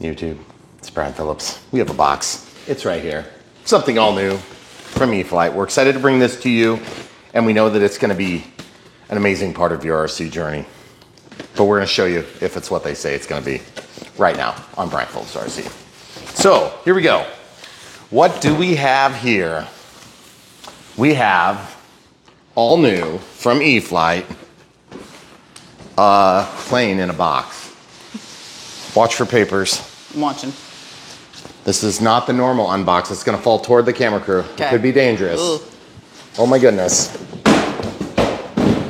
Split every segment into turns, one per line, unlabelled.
YouTube, it's Brad Phillips. We have a box. It's right here. Something all new from E-flite. We're excited to bring this to you, and we know that it's going to be an amazing part of your RC journey. But we're going to show you if it's what they say it's going to be right now on Brad Phillips RC. So here we go. What do we have here? We have all new from E-flite, plane in a box. Watch for papers.
I'm watching.
This is not the normal unbox. It's going to fall toward the camera crew. Okay. It could be dangerous.
Ooh.
Oh my goodness.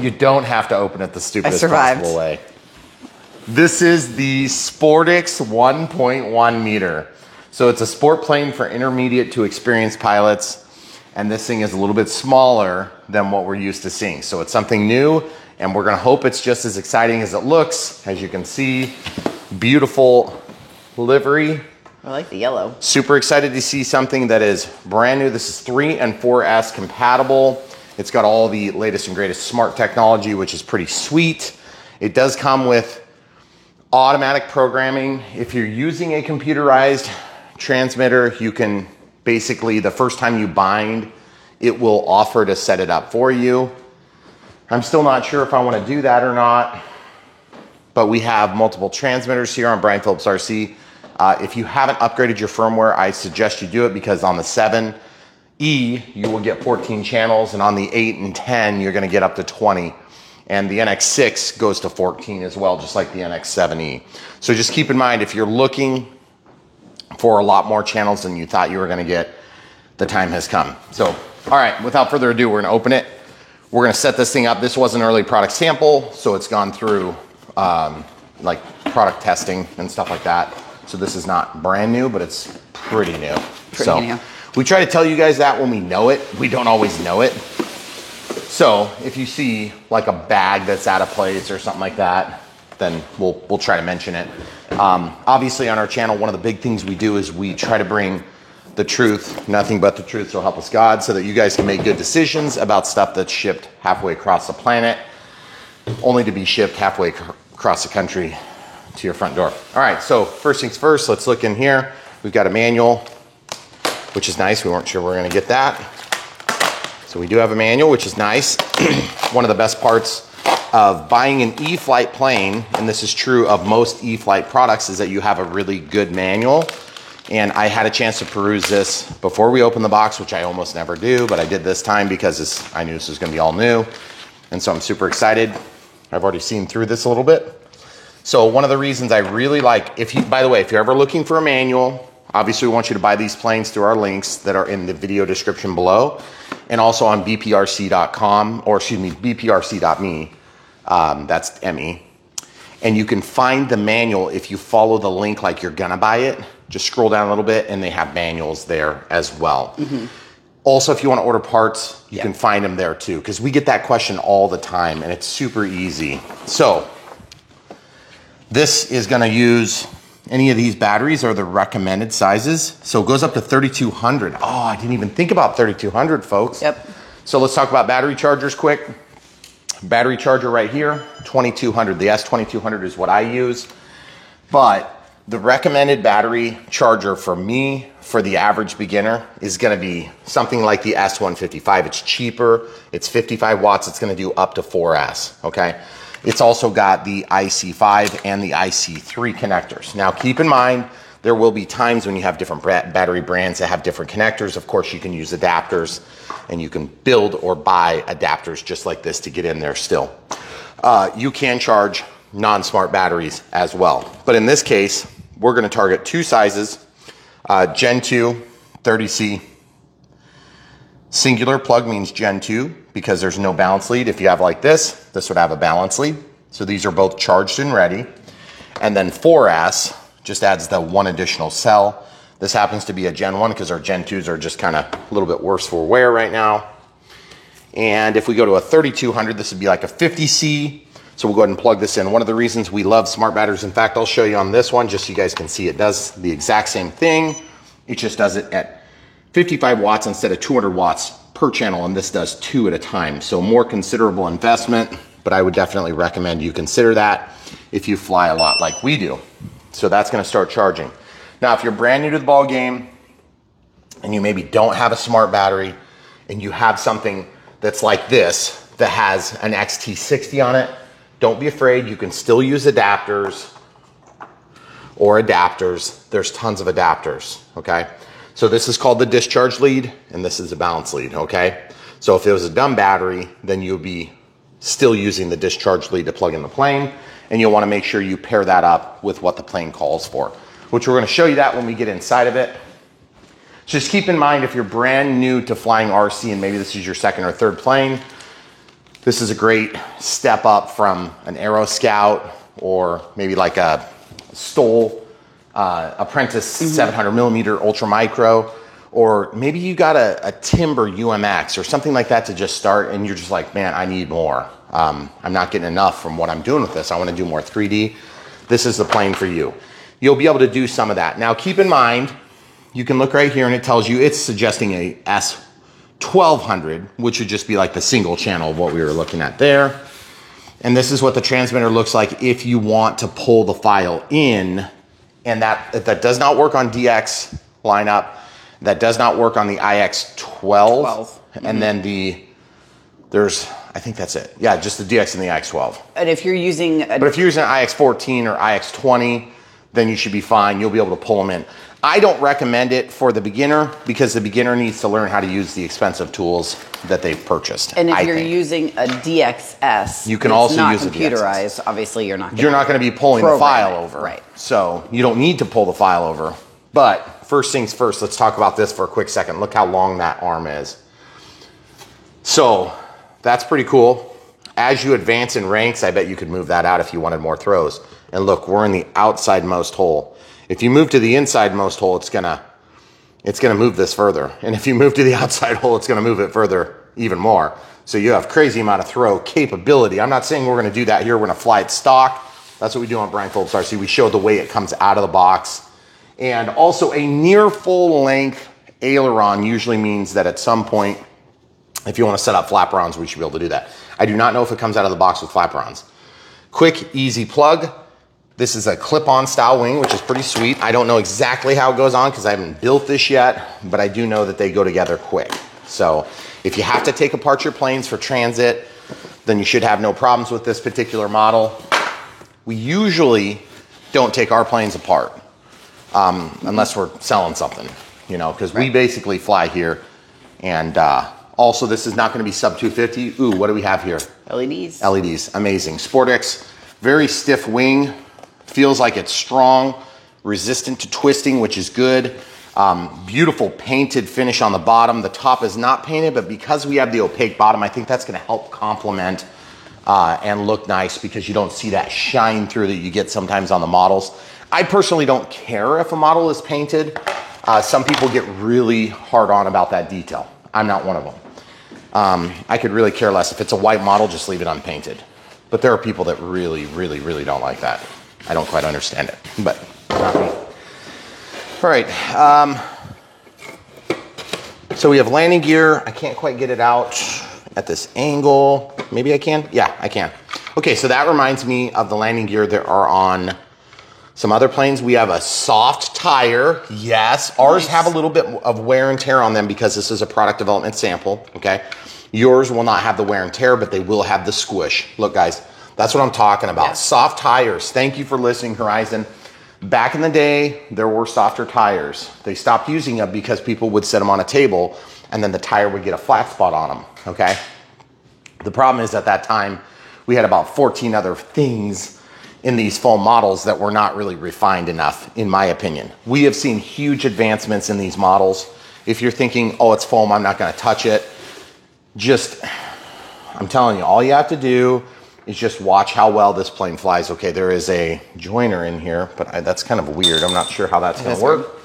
You don't have to open it the stupidest possible way. This is the Sportix 1.1 meter. So it's a sport plane for intermediate to experienced pilots. And this thing is a little bit smaller than what we're used to seeing. So it's something new, and we're going to hope it's just as exciting as it looks. As you can see, beautiful livery.
I like the yellow. Super
excited to see something that is brand new. This is 3 and 4S compatible. It's got all the latest and greatest smart technology, which is pretty sweet. It does come with automatic programming. If you're using a computerized transmitter, you can basically, the first time you bind, it will offer to set it up for you. I'm still not sure if I want to do that or not, but we have multiple transmitters here on Brad Phillips RC. If you haven't upgraded your firmware, I suggest you do it, because on the 7E, you will get 14 channels, and on the 8 and 10, you're going to get up to 20. And the NX6 goes to 14 as well, just like the NX7E. So just keep in mind, if you're looking for a lot more channels than you thought you were going to get, the time has come. So, all right, without further ado, we're going to open it. We're going to set this thing up. This was an early product sample, so it's gone through like product testing and stuff like that. So this is not brand new, but it's pretty new. Pretty new. We try to tell you guys that when we know it. We don't always know it. So if you see like a bag that's out of place or something like that, then we'll try to mention it. Obviously on our channel, one of the big things we do is we try to bring the truth, nothing but the truth, so help us God, so that you guys can make good decisions about stuff that's shipped halfway across the planet, only to be shipped halfway across the country to your front door. All right, so first things first, let's look in here. We've got a manual, which is nice. We weren't sure we were gonna get that. So we do have a manual, which is nice. One of the best parts of buying an E-flite plane, and this is true of most E-flite products, is that you have a really good manual. And I had a chance to peruse this before we opened the box, which I almost never do, but I did this time because I knew this was gonna be all new. And so I'm super excited. I've already seen through this a little bit. So one of the reasons I really like, by the way, if you're ever looking for a manual, obviously we want you to buy these planes through our links that are in the video description below, and also on bprc.com, or excuse me, bprc.me, that's ME. And you can find the manual if you follow the link like you're gonna buy it. Just scroll down a little bit and they have manuals there as well. Mm-hmm. Also, if you wanna order parts, you can find them there too, because we get that question all the time and it's super easy. So, this is gonna use any of these batteries are the recommended sizes. So it goes up to 3200. Oh, I didn't even think about 3200, folks.
Yep.
So let's talk about battery chargers quick. Battery charger right here, 2200. The S2200 is what I use. But the recommended battery charger for me, for the average beginner, is gonna be something like the S155. It's cheaper, it's 55 watts, it's gonna do up to 4S, okay? It's also got the IC5 and the IC3 connectors. Now keep in mind, there will be times when you have different battery brands that have different connectors. Of course, you can use adapters, and you can build or buy adapters just like this to get in there still. You can charge non-smart batteries as well. But in this case, we're gonna target 2 sizes, Gen 2, 30C. Singular plug means Gen 2 because there's no balance lead. If you have like this would have a balance lead. So these are both charged and ready. And then 4S just adds the 1 additional cell. This happens to be a Gen 1 because our Gen 2s are just kind of a little bit worse for wear right now. And if we go to a 3200, this would be like a 50C. So we'll go ahead and plug this in. One of the reasons we love smart batteries, in fact, I'll show you on this one just so you guys can see it does the exact same thing. It just does it at 55 watts instead of 200 watts per channel, and this does 2 at a time. So more considerable investment, but I would definitely recommend you consider that if you fly a lot like we do. So that's gonna start charging. Now, if you're brand new to the ball game and you maybe don't have a smart battery and you have something that's like this that has an XT60 on it, don't be afraid. You can still use adapters or adapters. There's tons of adapters, okay? So this is called the discharge lead and this is a balance lead, okay? So if it was a dumb battery, then you'll be still using the discharge lead to plug in the plane, and you'll wanna make sure you pair that up with what the plane calls for, which we're gonna show you that when we get inside of it. Just keep in mind, if you're brand new to flying RC and maybe this is your second or third plane, this is a great step up from an Aero Scout or maybe like a Stoll Apprentice 700 millimeter Ultra Micro, or maybe you got a Timber UMX or something like that to just start and you're just like, man, I need more. I'm not getting enough from what I'm doing with this. I want to do more 3D. This is the plane for you. You'll be able to do some of that. Now keep in mind, you can look right here and it tells you it's suggesting a S1200, which would just be like the single channel of what we were looking at there. And this is what the transmitter looks like if you want to pull the file in, and that does not work on DX lineup. That does not work on the IX12. And then I think that's it. Yeah, just the DX and the IX12.
And if you're using...
But if you're using an IX14 or IX20, then you should be fine. You'll be able to pull them in. I don't recommend it for the beginner because the beginner needs to learn how to use the expensive tools that they've purchased.
And if you're using a DXS,
you can also use a
computerized. Obviously, you're not
going to be pulling the file over.
Right.
So you don't need to pull the file over. But first things first, let's talk about this for a quick second. Look how long that arm is. So that's pretty cool. As you advance in ranks, I bet you could move that out if you wanted more throws. And look, we're in the outside most hole. If you move to the inside most hole, it's gonna move this further. And if you move to the outside hole, it's gonna move it further even more. So you have crazy amount of throw capability. I'm not saying we're gonna do that here. We're gonna fly it stock. That's what we do on Brian Phillips RC. We show the way it comes out of the box. And also a near full length aileron usually means that at some point, if you wanna set up flaperons, we should be able to do that. I do not know if it comes out of the box with flaperons. Quick, easy plug. This is a clip-on style wing, which is pretty sweet. I don't know exactly how it goes on because I haven't built this yet, but I do know that they go together quick. So if you have to take apart your planes for transit, then you should have no problems with this particular model. We usually don't take our planes apart unless we're selling something, you know, because we basically fly here. And also, this is not going to be sub 250. Ooh, what do we have here?
LEDs.
LEDs, amazing. Sportex, very stiff wing. Feels like it's strong, resistant to twisting, which is good. Beautiful painted finish on the bottom. The top is not painted, but because we have the opaque bottom, I think that's gonna help complement and look nice because you don't see that shine through that you get sometimes on the models. I personally don't care if a model is painted. Some people get really hard on about that detail. I'm not one of them. I could really care less. If it's a white model, just leave it unpainted. But there are people that really, really, really don't like that. I don't quite understand it, but not me. All right, so we have landing gear. I can't quite get it out at this angle. Maybe I can? Yeah, I can. Okay, so that reminds me of the landing gear that are on some other planes. We have a soft tire. Yes, ours have a little bit of wear and tear on them because this is a product development sample, okay? Yours will not have the wear and tear, but they will have the squish. Look, guys. That's what I'm talking about. Yeah. Soft tires. Thank you for listening, Horizon. Back in the day, there were softer tires. They stopped using them because people would set them on a table and then the tire would get a flat spot on them, okay? The problem is at that time, we had about 14 other things in these foam models that were not really refined enough, in my opinion. We have seen huge advancements in these models. If you're thinking, oh, it's foam, I'm not gonna touch it, I'm telling you, all you have to do is just watch how well this plane flies. Okay, there is a joiner in here, but that's kind of weird. I'm not sure how that's gonna work.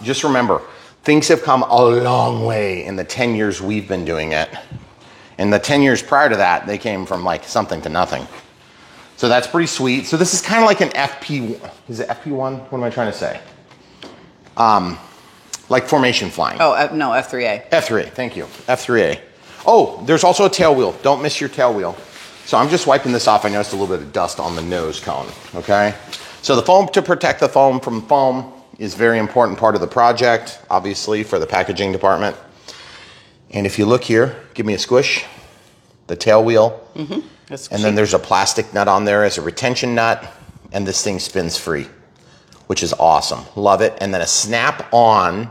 Just remember, things have come a long way in the 10 years we've been doing it. In the 10 years prior to that, they came from like something to nothing. So that's pretty sweet. So this is kind of like an FP, is it FP1? What am I trying to say? Like formation flying.
Oh, no, F3A.
F3A, thank you, F3A. Oh, there's also a tail wheel. Don't miss your tail wheel. So I'm just wiping this off. I noticed a little bit of dust on the nose cone, okay? So the foam, to protect the foam from foam, is a very important part of the project, obviously, for the packaging department. And if you look here, give me a squish, the tail wheel, and then there's a plastic nut on there as a retention nut, and this thing spins free, which is awesome. Love it. And then a snap-on,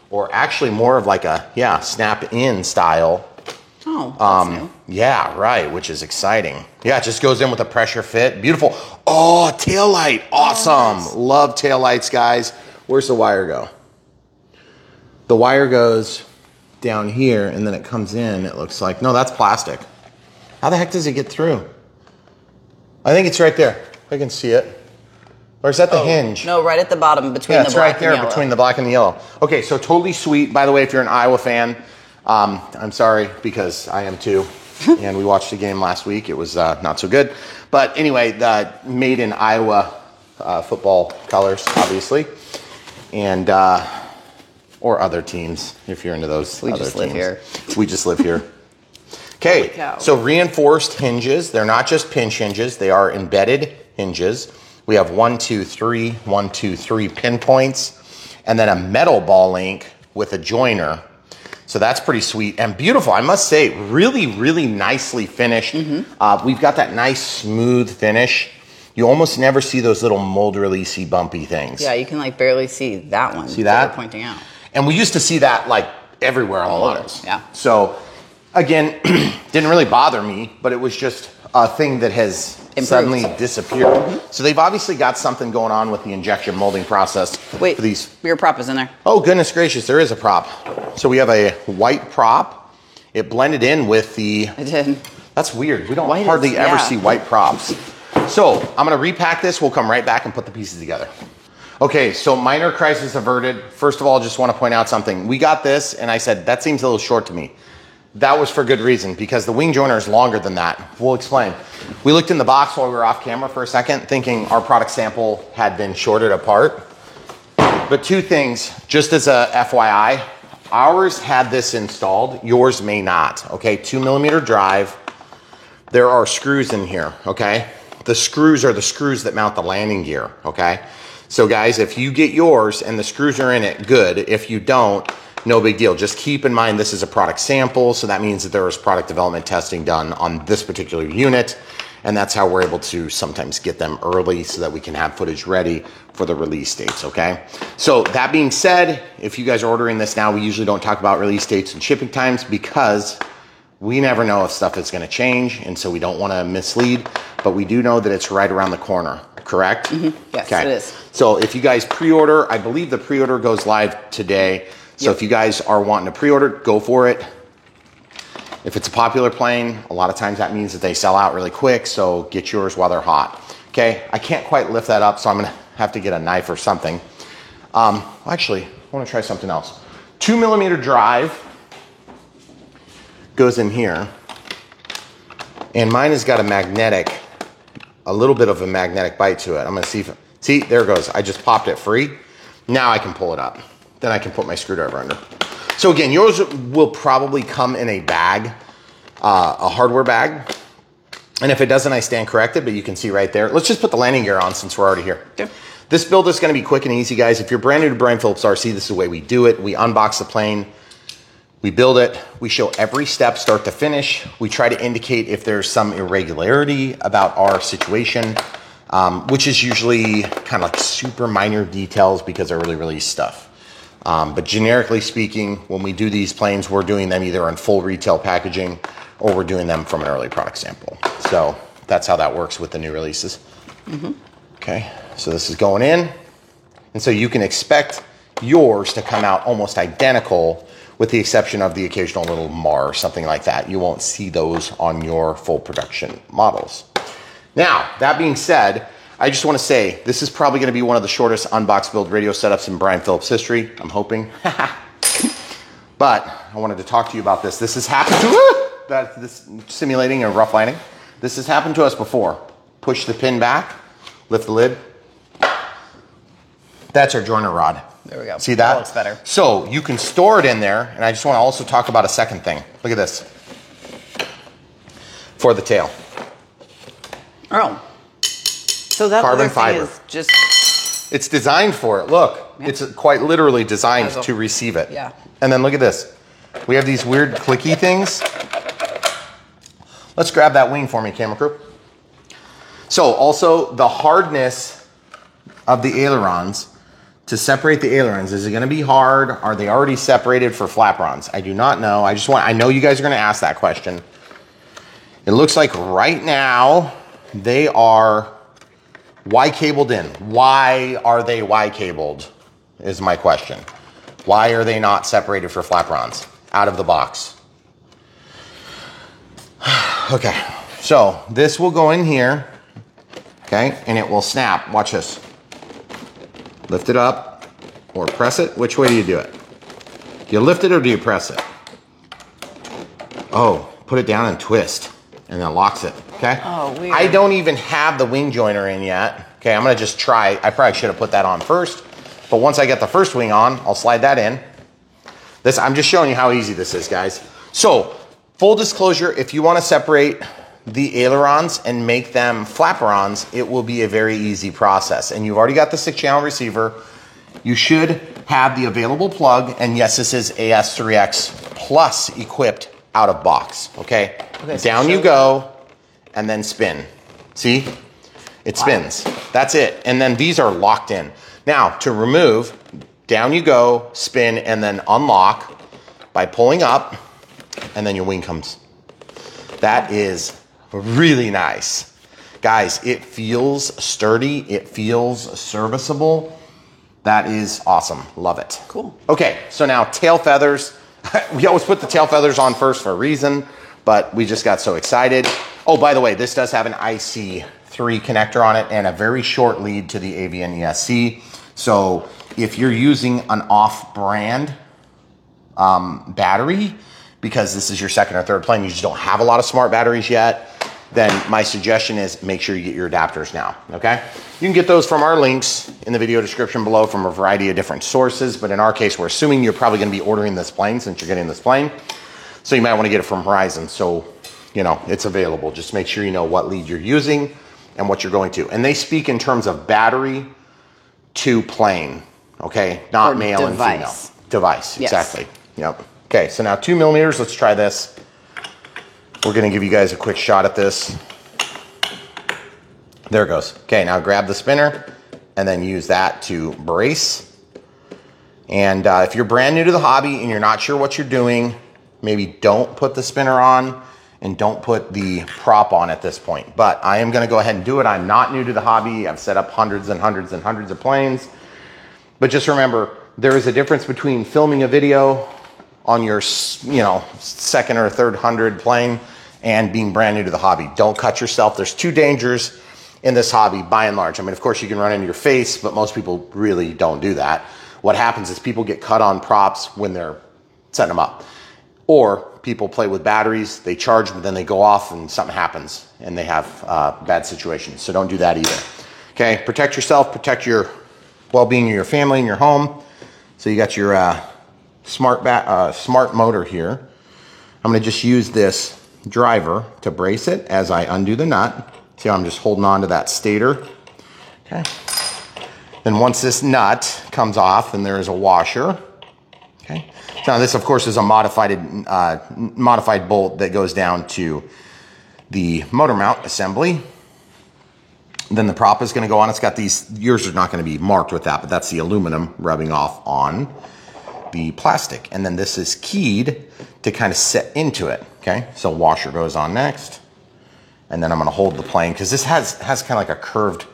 or actually more of like a, snap-in style.
Oh, that's new.
Yeah, right, which is exciting. Yeah, it just goes in with a pressure fit. Beautiful. Oh, tail light. Awesome. Oh, nice. Love tail lights, guys. Where's the wire go? The wire goes down here, and then it comes in, it looks like. No, that's plastic. How the heck does it get through? I think it's right there. I can see it. Or is that the hinge?
No, right at the bottom between the black and
right there
yellow.
Between the black and the yellow. Okay, so totally sweet. By the way, if you're an Iowa fan, I'm sorry because I am too. And we watched the game last week. It was not so good. But anyway, made in Iowa football colors, obviously. And, or other teams, if you're into those
We
other
just
teams.
live here.
We just live here. Okay, so reinforced hinges. They're not just pinch hinges. They are embedded hinges. We have 1, 2, 3, 1, 2, 3 pinpoints, and then a metal ball link with a joiner. So that's pretty sweet and beautiful. I must say, really, really nicely finished. We've got that nice smooth finish. You almost never see those little mold releasey bumpy things.
Yeah, you can like barely see that one.
See that?
You're pointing out.
And we used to see that like everywhere on the models.
Yeah.
So again, didn't really bother me, but it was just a thing that has suddenly disappeared. So they've obviously got something going on with the injection molding process.
Wait,
for these.
Your prop is in there.
Oh, goodness gracious, there is a prop. So we have a white prop. It blended in with the...
It did.
That's weird. We don't hardly ever see white props. So I'm going to repack this. We'll come right back and put the pieces together. Okay, so minor crisis averted. First of all, just want to point out something. We got this, and I said, that seems a little short to me. That was for good reason, because the wing joiner is longer than that. We'll explain. We looked in the box while we were off camera for a second, thinking our product sample had been shorted apart. But two things, just as a FYI, ours had this installed, yours may not, okay? 2mm drive. There are screws in here, okay? The screws are the screws that mount the landing gear, okay? So guys, if you get yours and the screws are in it, good. If you don't, no big deal. Just keep in mind this is a product sample, so that means that there was product development testing done on this particular unit, and that's how we're able to sometimes get them early so that we can have footage ready for the release dates, okay? So that being said, if you guys are ordering this now, we usually don't talk about release dates and shipping times because we never know if stuff is gonna change, and so we don't wanna mislead, but we do know that it's right around the corner, correct?
Mm-hmm. Yes,
okay.
It is.
So if you guys pre-order, I believe the pre-order goes live today. So if you guys are wanting to pre-order, go for it. If it's a popular plane, a lot of times that means that they sell out really quick, so get yours while they're hot. Okay, I can't quite lift that up, so I'm gonna have to get a knife or something. Actually, I wanna try something else. 2mm drive goes in here, and mine has got a little bit of a magnetic bite to it. I'm gonna see see, there it goes. I just popped it free. Now I can pull it up. Then I can put my screwdriver under. So again, yours will probably come in a bag, a hardware bag. And if it doesn't, I stand corrected, but you can see right there. Let's just put the landing gear on since we're already here.
Okay.
This build is gonna be quick and easy, guys. If you're brand new to Brian Phillips RC, this is the way we do it. We unbox the plane, we build it, we show every step start to finish. We try to indicate if there's some irregularity about our situation, which is usually kind of like super minor details because they're early release stuff. But generically speaking, when we do these planes, we're doing them either in full retail packaging or we're doing them from an early product sample. So that's how that works with the new releases. Okay, so this is going in. And so you can expect yours to come out almost identical with the exception of the occasional little mar or something like that. You won't see those on your full production models. Now, that being said, I just want to say, this is probably going to be one of the shortest unbox build radio setups in Brian Phillips history. I'm hoping. But I wanted to talk to you about this. This has happened to this simulating a rough landing. This has happened to us before. Push the pin back, lift the lid. That's our joiner rod.
There we go.
See that?
That looks better.
So you can store it in there, and I just want to also talk about a second thing. Look at this. For the tail.
Oh. So that
Carbon
other thing
fiber.
is just...
It's designed for it. Look,
Yeah.
it's quite literally designed
Puzzle.
to receive it.
Yeah.
And then look at this. We have these weird clicky things. Let's grab that wing for me, camera crew. So also the hardness of the ailerons, to separate the ailerons, is it going to be hard? Are they already separated for flaperons? I do not know. I know you guys are going to ask that question. It looks like right now they are Y-cabled in. Why are they Y-cabled is my question. Why are they not separated for flaperons out of the box? Okay, so this will go in here, okay, and it will snap. Watch this. Lift it up or press it. Which way do you do it? Do you lift it or do you press it? Oh, put it down and twist, and then it locks it, okay?
Oh, weird.
I don't even have the wing joiner in yet. Okay, I'm gonna just try. I probably should have put that on first, but once I get the first wing on, I'll slide that in. I'm just showing you how easy this is, guys. So, full disclosure, if you wanna separate the ailerons and make them flaperons, it will be a very easy process. And you've already got the 6-channel receiver. You should have the available plug, and yes, this is AS3X Plus equipped out of box, okay?
So
down you go, and then spin. See? It spins. That's it. And then these are locked in. Now, to remove, down you go, spin, and then unlock by pulling up, and then your wing comes. That is really nice. Guys, it feels sturdy. It feels serviceable. That is awesome. Love it.
Cool.
Okay, so now tail feathers. We always put the tail feathers on first for a reason, but we just got so excited. Oh, by the way, this does have an IC3 connector on it and a very short lead to the Avian ESC. So if you're using an off-brand battery, because this is your second or third plane, you just don't have a lot of smart batteries yet, then my suggestion is make sure you get your adapters now, okay? You can get those from our links in the video description below from a variety of different sources, but in our case, we're assuming you're probably gonna be ordering this plane since you're getting this plane. So you might wanna get it from Horizon, so you know, it's available. Just make sure you know what lead you're using and what you're going to. And they speak in terms of battery to plane, okay? Not male and female. Device,
yes.
Exactly, yep. Okay, so now 2 millimeters, let's try this. We're gonna give you guys a quick shot at this. There it goes. Okay, now grab the spinner and then use that to brace. And if you're brand new to the hobby and you're not sure what you're doing, maybe don't put the spinner on and don't put the prop on at this point. But I am gonna go ahead and do it. I'm not new to the hobby. I've set up hundreds and hundreds and hundreds of planes. But just remember, there is a difference between filming a video on your, second or third 100 plane and being brand new to the hobby. Don't cut yourself. There's 2 dangers in this hobby by and large. I mean, of course you can run into your face, but most people really don't do that. What happens is people get cut on props when they're setting them up. Or people play with batteries, they charge, but then they go off and something happens and they have bad situations. So don't do that either. Okay, protect yourself, protect your well-being of your family and your home. So you got your smart motor here. I'm gonna just use this driver to brace it as I undo the nut. See how I'm just holding on to that stator? Okay. Then once this nut comes off, then there is a washer. Okay. Now this, of course, is a modified bolt that goes down to the motor mount assembly. Then the prop is going to go on. It's got these, yours are not going to be marked with that, but that's the aluminum rubbing off on the plastic. And then this is keyed to kind of set into it. Okay, so washer goes on next. And then I'm going to hold the plane because this has kind of like a curved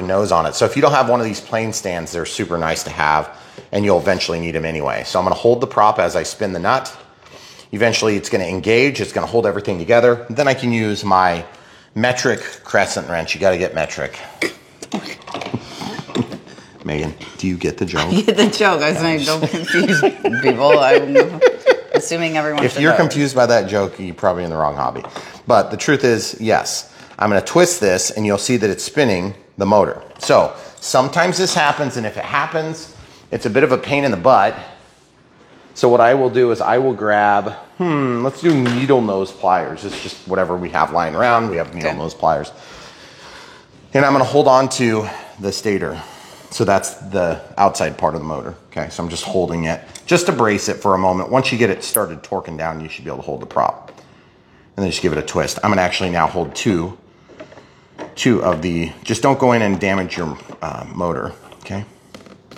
nose on it. So if you don't have one of these plane stands, they're super nice to have, and you'll eventually need them anyway. So I'm going to hold the prop as I spin the nut. Eventually it's going to engage. It's going to hold everything together. Then I can use my metric crescent wrench. You got to get metric. Megan, do you get the joke?
I get the joke. I was saying, don't confuse people. I'm assuming everyone
If you're
know.
confused by that joke, you're probably in the wrong hobby. But the truth is, yes, I'm going to twist this and you'll see that it's spinning the motor. So sometimes this happens, and if it happens, it's a bit of a pain in the butt So what I will do is I will grab, let's do needle nose pliers. It's just whatever we have lying around. We have needle nose pliers. And I'm gonna hold on to the stator. So that's the outside part of the motor. Okay, so I'm just holding it just to brace it for a moment. Once you get it started torquing down, you should be able to hold the prop. And then just give it a twist. I'm gonna actually now hold two of the, just don't go in and damage your motor, okay?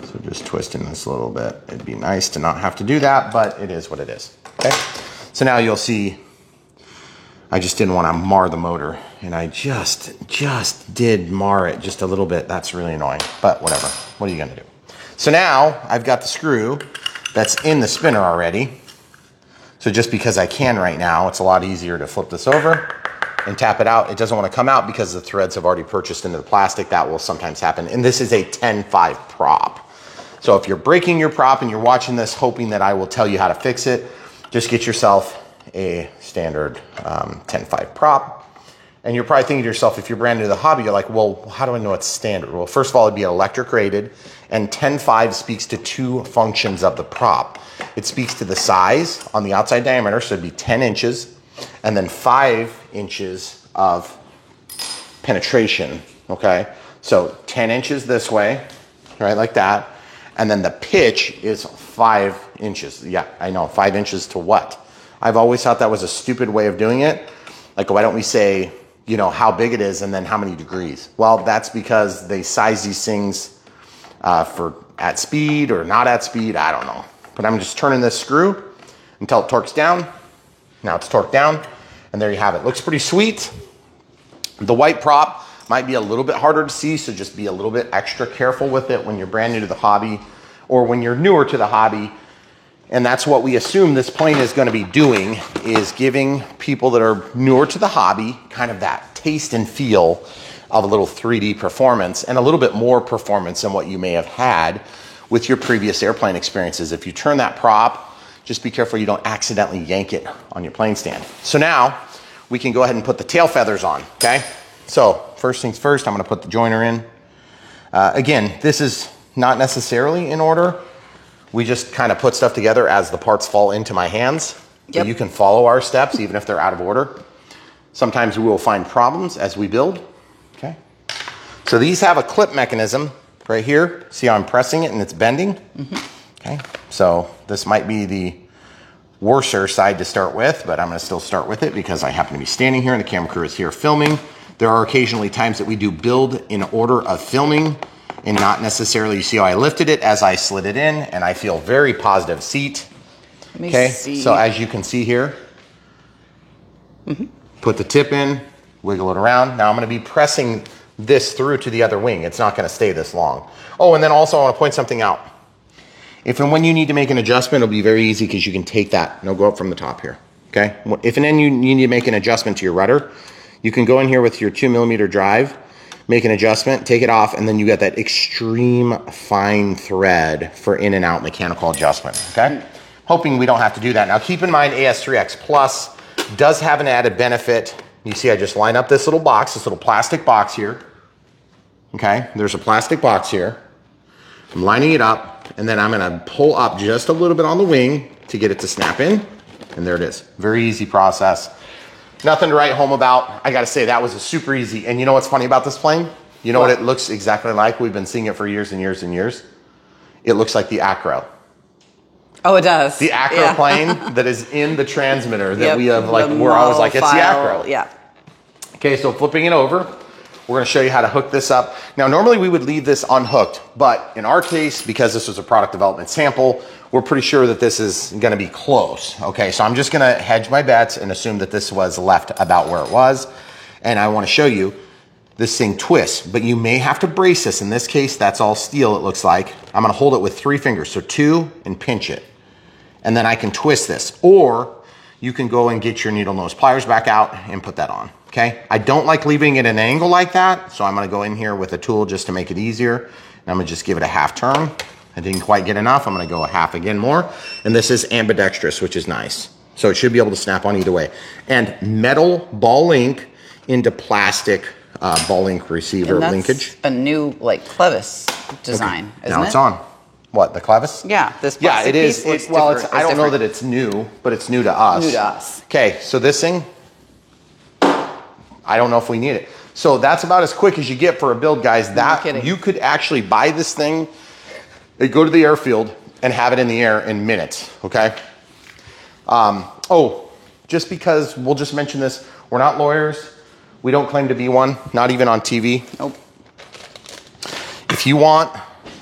So just twisting this a little bit. It'd be nice to not have to do that, but it is what it is, okay? So now you'll see, I just didn't want to mar the motor, and I just did mar it just a little bit. That's really annoying, but whatever. What are you gonna do? So now I've got the screw that's in the spinner already. So just because I can right now, it's a lot easier to flip this over and tap it out. It doesn't want to come out because the threads have already purchased into the plastic. That will sometimes happen. And this is a 10.5 prop. So if you're breaking your prop and you're watching this hoping that I will tell you how to fix it, just get yourself a standard 10.5 prop. And you're probably thinking to yourself, if you're brand new to the hobby, you're like, well, how do I know it's standard? Well, first of all, it'd be electric rated, and 10.5 speaks to two functions of the prop. It speaks to the size on the outside diameter, so it'd be 10 inches, and then 5 inches of penetration, okay? So 10 inches this way, right, like that, and then the pitch is 5 inches. Yeah, I know, 5 inches to what? I've always thought that was a stupid way of doing it. Like, why don't we say, you know, how big it is and then how many degrees? Well, that's because they size these things for at speed or not at speed, I don't know. But I'm just turning this screw until it torques down. Now it's torqued down, and there you have it. Looks pretty sweet. The white prop might be a little bit harder to see, so just be a little bit extra careful with it when you're brand new to the hobby or when you're newer to the hobby. And that's what we assume this plane is going to be doing, is giving people that are newer to the hobby kind of that taste and feel of a little 3D performance and a little bit more performance than what you may have had with your previous airplane experiences. If you turn that prop, just be careful you don't accidentally yank it on your plane stand. So now we can go ahead and put the tail feathers on, okay? So first things first, I'm going to put the joiner in. Again, this is not necessarily in order. We just kind of put stuff together as the parts fall into my hands. Yep. So you can follow our steps even if they're out of order. Sometimes we will find problems as we build. Okay. So these have a clip mechanism right here. See how I'm pressing it and it's bending? Mm-hmm. Okay. So this might be the worser side to start with, but I'm going to still start with it because I happen to be standing here and the camera crew is here filming. There are occasionally times that we do build in order of filming, and not necessarily, you see how I lifted it as I slid it in, and I feel very positive seat. Okay, so as you can see here, put the tip in, wiggle it around. Now I'm gonna be pressing this through to the other wing. It's not gonna stay this long. Oh, and then also I wanna point something out. If and when you need to make an adjustment, it'll be very easy because you can take that, and it'll go up from the top here, okay? If and then you need to make an adjustment to your rudder, you can go in here with your 2mm drive, make an adjustment, take it off, and then you got that extreme fine thread for in and out mechanical adjustment, okay? Hoping we don't have to do that. Now keep in mind AS3X Plus does have an added benefit. You see I just line up this little box, this little plastic box here, okay? There's a plastic box here. I'm lining it up, and then I'm gonna pull up just a little bit on the wing to get it to snap in, and there it is. Very easy process. Nothing to write home about. I gotta say, that was a super easy. And you know what's funny about this plane? You know what it looks exactly like? We've been seeing it for years and years and years. It looks like the Acro.
Oh, it does.
The Acro plane that is in the transmitter that we have, like, where I was like, it's the Acro.
Yeah.
Okay, so flipping it over, we're gonna show you how to hook this up. Now, normally we would leave this unhooked, but in our case, because this was a product development sample, we're pretty sure that this is gonna be close. Okay, so I'm just gonna hedge my bets and assume that this was left about where it was. And I wanna show you this thing twists, but you may have to brace this. In this case, that's all steel, it looks like. I'm gonna hold it with 3 fingers, so 2, and pinch it. And then I can twist this. Or you can go and get your needle nose pliers back out and put that on, okay? I don't like leaving it at an angle like that, so I'm gonna go in here with a tool just to make it easier. And I'm gonna just give it a half turn. I didn't quite get enough. I'm gonna go a half again more. And this is ambidextrous, which is nice. So it should be able to snap on either way. And metal ball link into plastic ball link receiver
and that's
linkage.
A new, like, clevis design,
okay.
isn't it?
Now it's on. What, the clevis?
Yeah, this
Yeah,
plastic
it is.
piece looks
Well,
different.
I don't know
different.
that it's new, but it's new to us.
New to us.
Okay, so this thing, I don't know if we need it. So that's about as quick as you get for a build, guys. That
kidding.
you could actually buy this thing, go to the airfield, and have it in the air in minutes, okay? Just because, we'll just mention this, we're not lawyers. We don't claim to be one, not even on TV.
Nope.
If you want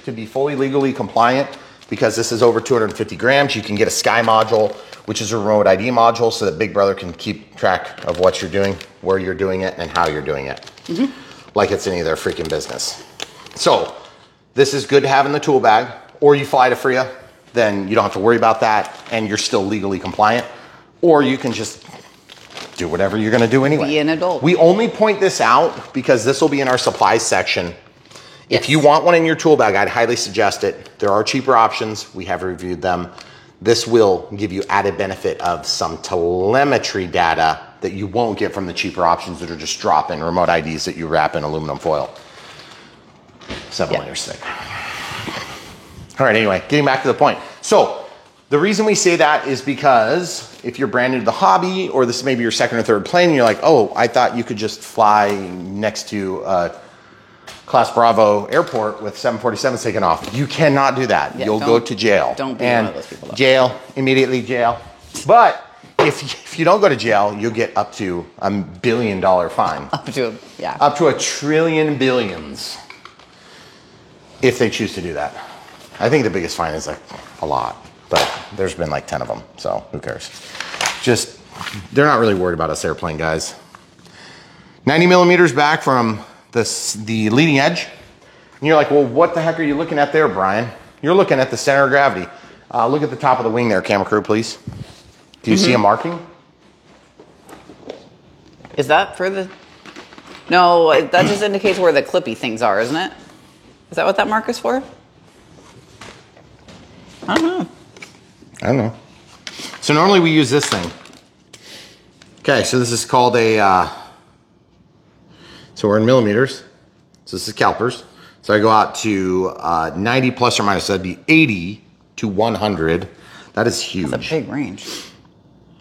to be fully legally compliant, because this is over 250 grams, you can get a Sky module, which is a remote ID module, so that Big Brother can keep track of what you're doing, where you're doing it, and how you're doing it. Like it's any of their freaking business. So this is good to have in the tool bag, or you fly to FRIA, then you don't have to worry about that, and you're still legally compliant. Or you can just do whatever you're gonna do anyway.
Be an adult.
We only point this out because this will be in our supplies section.
Yes.
If you want one in your tool bag, I'd highly suggest it. There are cheaper options. We have reviewed them. This will give you added benefit of some telemetry data that you won't get from the cheaper options that are just drop-in remote IDs that you wrap in aluminum foil. 7 layers thick. All right, anyway, getting back to the point. So the reason we say that is because if you're brand new to the hobby, or this may be your second or third plane, and you're like, oh, I thought you could just fly next to Class Bravo airport with 747s taken off. You cannot do that.
Yeah,
You'll go to jail.
Don't be
and
one of those people, though.
Jail, immediately jail. But if you don't go to jail, you'll get up to $1 billion fine.
Up to
Up to $1 trillion billions if they choose to do that. I think the biggest fine is like a lot, but there's been like 10 of them, so who cares? Just, they're not really worried about us airplane guys. 90 millimeters back from the leading edge. And you're like, well, what the heck are you looking at there, Brian? You're looking at the center of gravity. Look at the top of the wing there, camera crew, please. Do you see a marking?
Is that for the... No, that just indicates where the clippy things are, isn't it? Is that what that mark is for? I don't know.
So normally we use this thing. Okay, so this is called a, so we're in millimeters. So this is calipers. So I go out to 90 plus or minus, so that'd be 80 to 100. That is huge.
That's a big range.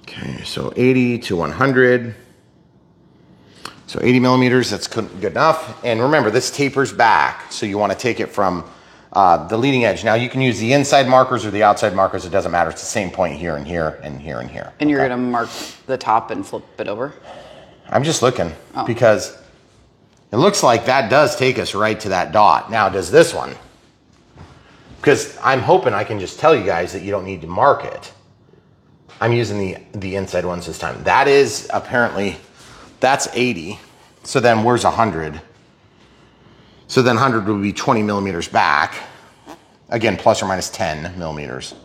Okay, so 80 to 100. So 80 millimeters, that's good enough. And remember, this tapers back, so you want to take it from the leading edge. Now you can use the inside markers or the outside markers, it doesn't matter. It's the same point here and here and here and here.
And you're going to mark the top and flip it over?
I'm just looking because it looks like that does take us right to that dot. Now does this one? Because I'm hoping I can just tell you guys that you don't need to mark it. I'm using the inside ones this time. That is apparently, that's 80. So then where's 100? So then 100 would be 20 millimeters back. Again, plus or minus 10 millimeters.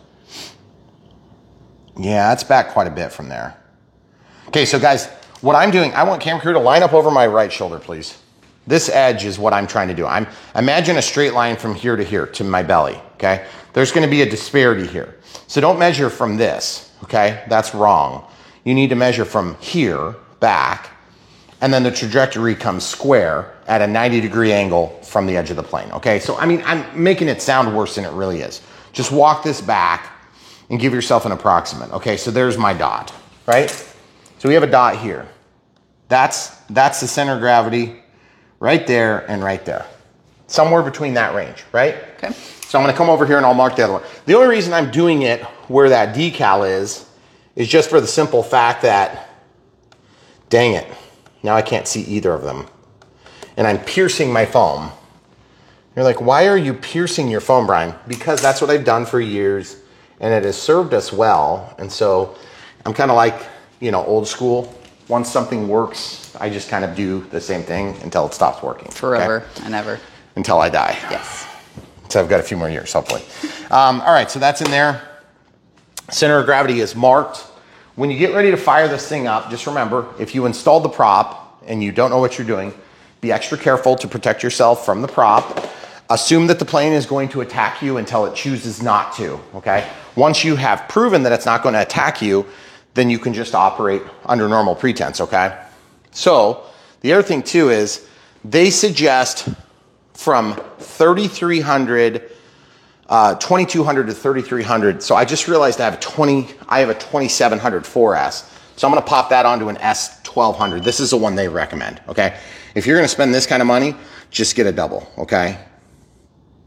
Yeah, that's back quite a bit from there. Okay, so guys, what I'm doing, I want camera crew to line up over my right shoulder, please. This edge is what I'm trying to do. Imagine a straight line from here to my belly, okay? There's gonna be a disparity here. So don't measure from this, okay? That's wrong. You need to measure from here back, and then the trajectory comes square at a 90-degree angle from the edge of the plane, okay? So, I mean, I'm making it sound worse than it really is. Just walk this back and give yourself an approximate. Okay, so there's my dot, right? So we have a dot here. That's the center of gravity right there and right there. Somewhere between that range, right?
Okay.
So I'm gonna come over here and I'll mark the other one. The only reason I'm doing it where that decal is just for the simple fact that, dang it, now I can't see either of them. And I'm piercing my foam. You're like, why are you piercing your foam, Brian? Because that's what I've done for years and it has served us well. And so I'm kind of like, you know, old school. Once something works, I just kind of do the same thing until it stops working.
Forever and ever.
Until I die.
Yes.
So I've got a few more years, hopefully. All right, so that's in there. Center of gravity is marked. When you get ready to fire this thing up, just remember, if you installed the prop and you don't know what you're doing, be extra careful to protect yourself from the prop. Assume that the plane is going to attack you until it chooses not to, okay? Once you have proven that it's not going to attack you, then you can just operate under normal pretense, okay? So the other thing too is they suggest from 3,300 2200 to 3300. So I just realized I have a 2700 4S. So I'm gonna pop that onto an S1200. This is the one they recommend, okay? If you're gonna spend this kind of money, just get a double, okay?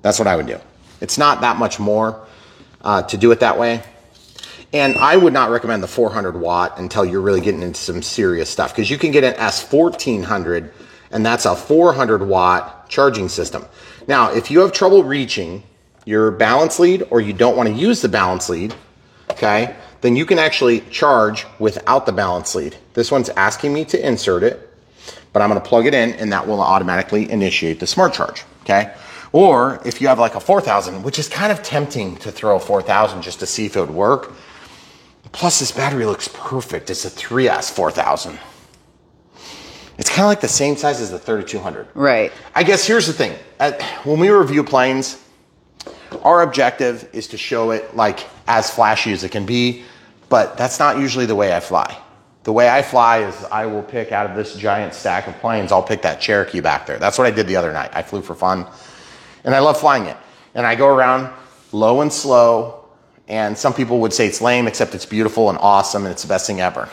That's what I would do. It's not that much more to do it that way. And I would not recommend the 400 watt until you're really getting into some serious stuff, because you can get an S1400 and that's a 400 watt charging system. Now, if you have trouble reaching your balance lead, or you don't want to use the balance lead, okay, then you can actually charge without the balance lead. This one's asking me to insert it, but I'm going to plug it in and that will automatically initiate the smart charge, okay? Or if you have like a 4000, which is kind of tempting to throw a 4000 just to see if it would work. Plus this battery looks perfect. It's a 3S 4000. It's kind of like the same size as the 3200.
Right.
I guess here's the thing. When we review planes, our objective is to show it like as flashy as it can be, but that's not usually the way I fly. The way I fly is I will pick out of this giant stack of planes, I'll pick that Cherokee back there. That's what I did the other night. I flew for fun and I love flying it. And I go around low and slow, and some people would say it's lame, except it's beautiful and awesome and it's the best thing ever.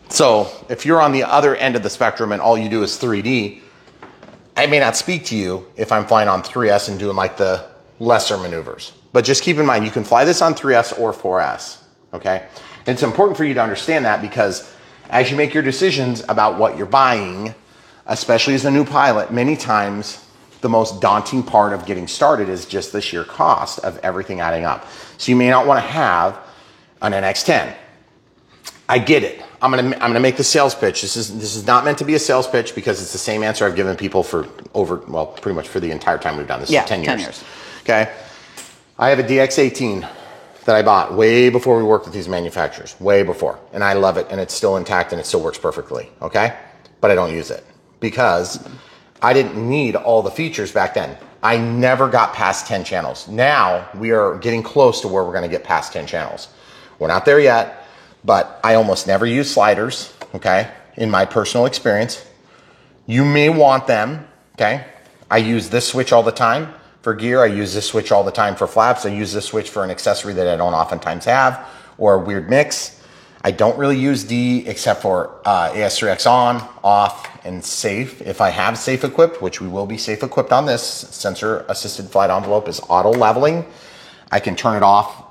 So if you're on the other end of the spectrum and all you do is 3D, I may not speak to you if I'm flying on 3S and doing like the lesser maneuvers. But just keep in mind, you can fly this on 3S or 4S, okay? And it's important for you to understand that, because as you make your decisions about what you're buying, especially as a new pilot, many times the most daunting part of getting started is just the sheer cost of everything adding up. So you may not want to have an NX10. I get it. I'm gonna make the sales pitch. This is not meant to be a sales pitch, because it's the same answer I've given people for pretty much for the entire time we've done this. 10 years.
10 years.
Okay. I have a DX18 that I bought way before we worked with these manufacturers, way before. And I love it, and it's still intact and it still works perfectly. Okay. But I don't use it because I didn't need all the features back then. I never got past 10 channels. Now we are getting close to where we're going to get past 10 channels. We're not there yet. But I almost never use sliders, okay, in my personal experience. You may want them, okay? I use this switch all the time for gear. I use this switch all the time for flaps. I use this switch for an accessory that I don't oftentimes have, or a weird mix. I don't really use D except for AS3X on, off, and safe. If I have safe equipped, which we will be safe equipped on this, sensor assisted flight envelope is auto leveling. I can turn it off,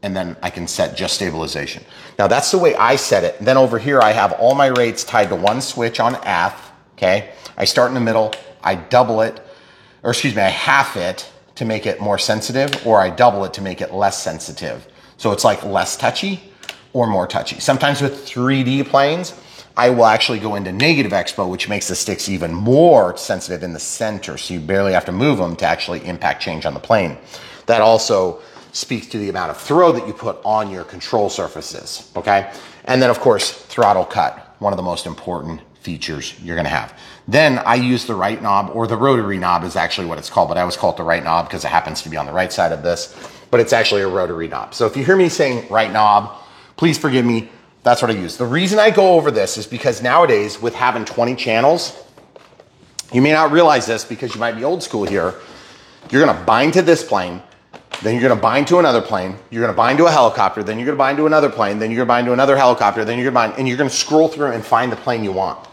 and then I can set just stabilization. Now that's the way I set it. And then over here, I have all my rates tied to one switch on F, okay? I start in the middle, I double it, or excuse me, I half it to make it more sensitive, or I double it to make it less sensitive. So it's like less touchy or more touchy. Sometimes with 3D planes, I will actually go into negative expo, which makes the sticks even more sensitive in the center. So you barely have to move them to actually impact change on the plane. That also speaks to the amount of throw that you put on your control surfaces, okay? And then of course, throttle cut, one of the most important features you're gonna have. Then I use the right knob, or the rotary knob is actually what it's called, but I always call it the right knob because it happens to be on the right side of this, but it's actually a rotary knob. So if you hear me saying right knob, please forgive me, that's what I use. The reason I go over this is because nowadays with having 20 channels, you may not realize this because you might be old school here, you're gonna bind to this plane, then you're gonna bind to another plane, you're gonna bind to a helicopter, then you're gonna bind to another plane, then you're gonna bind to another helicopter, then you're gonna bind, and you're gonna scroll through and find the plane you want.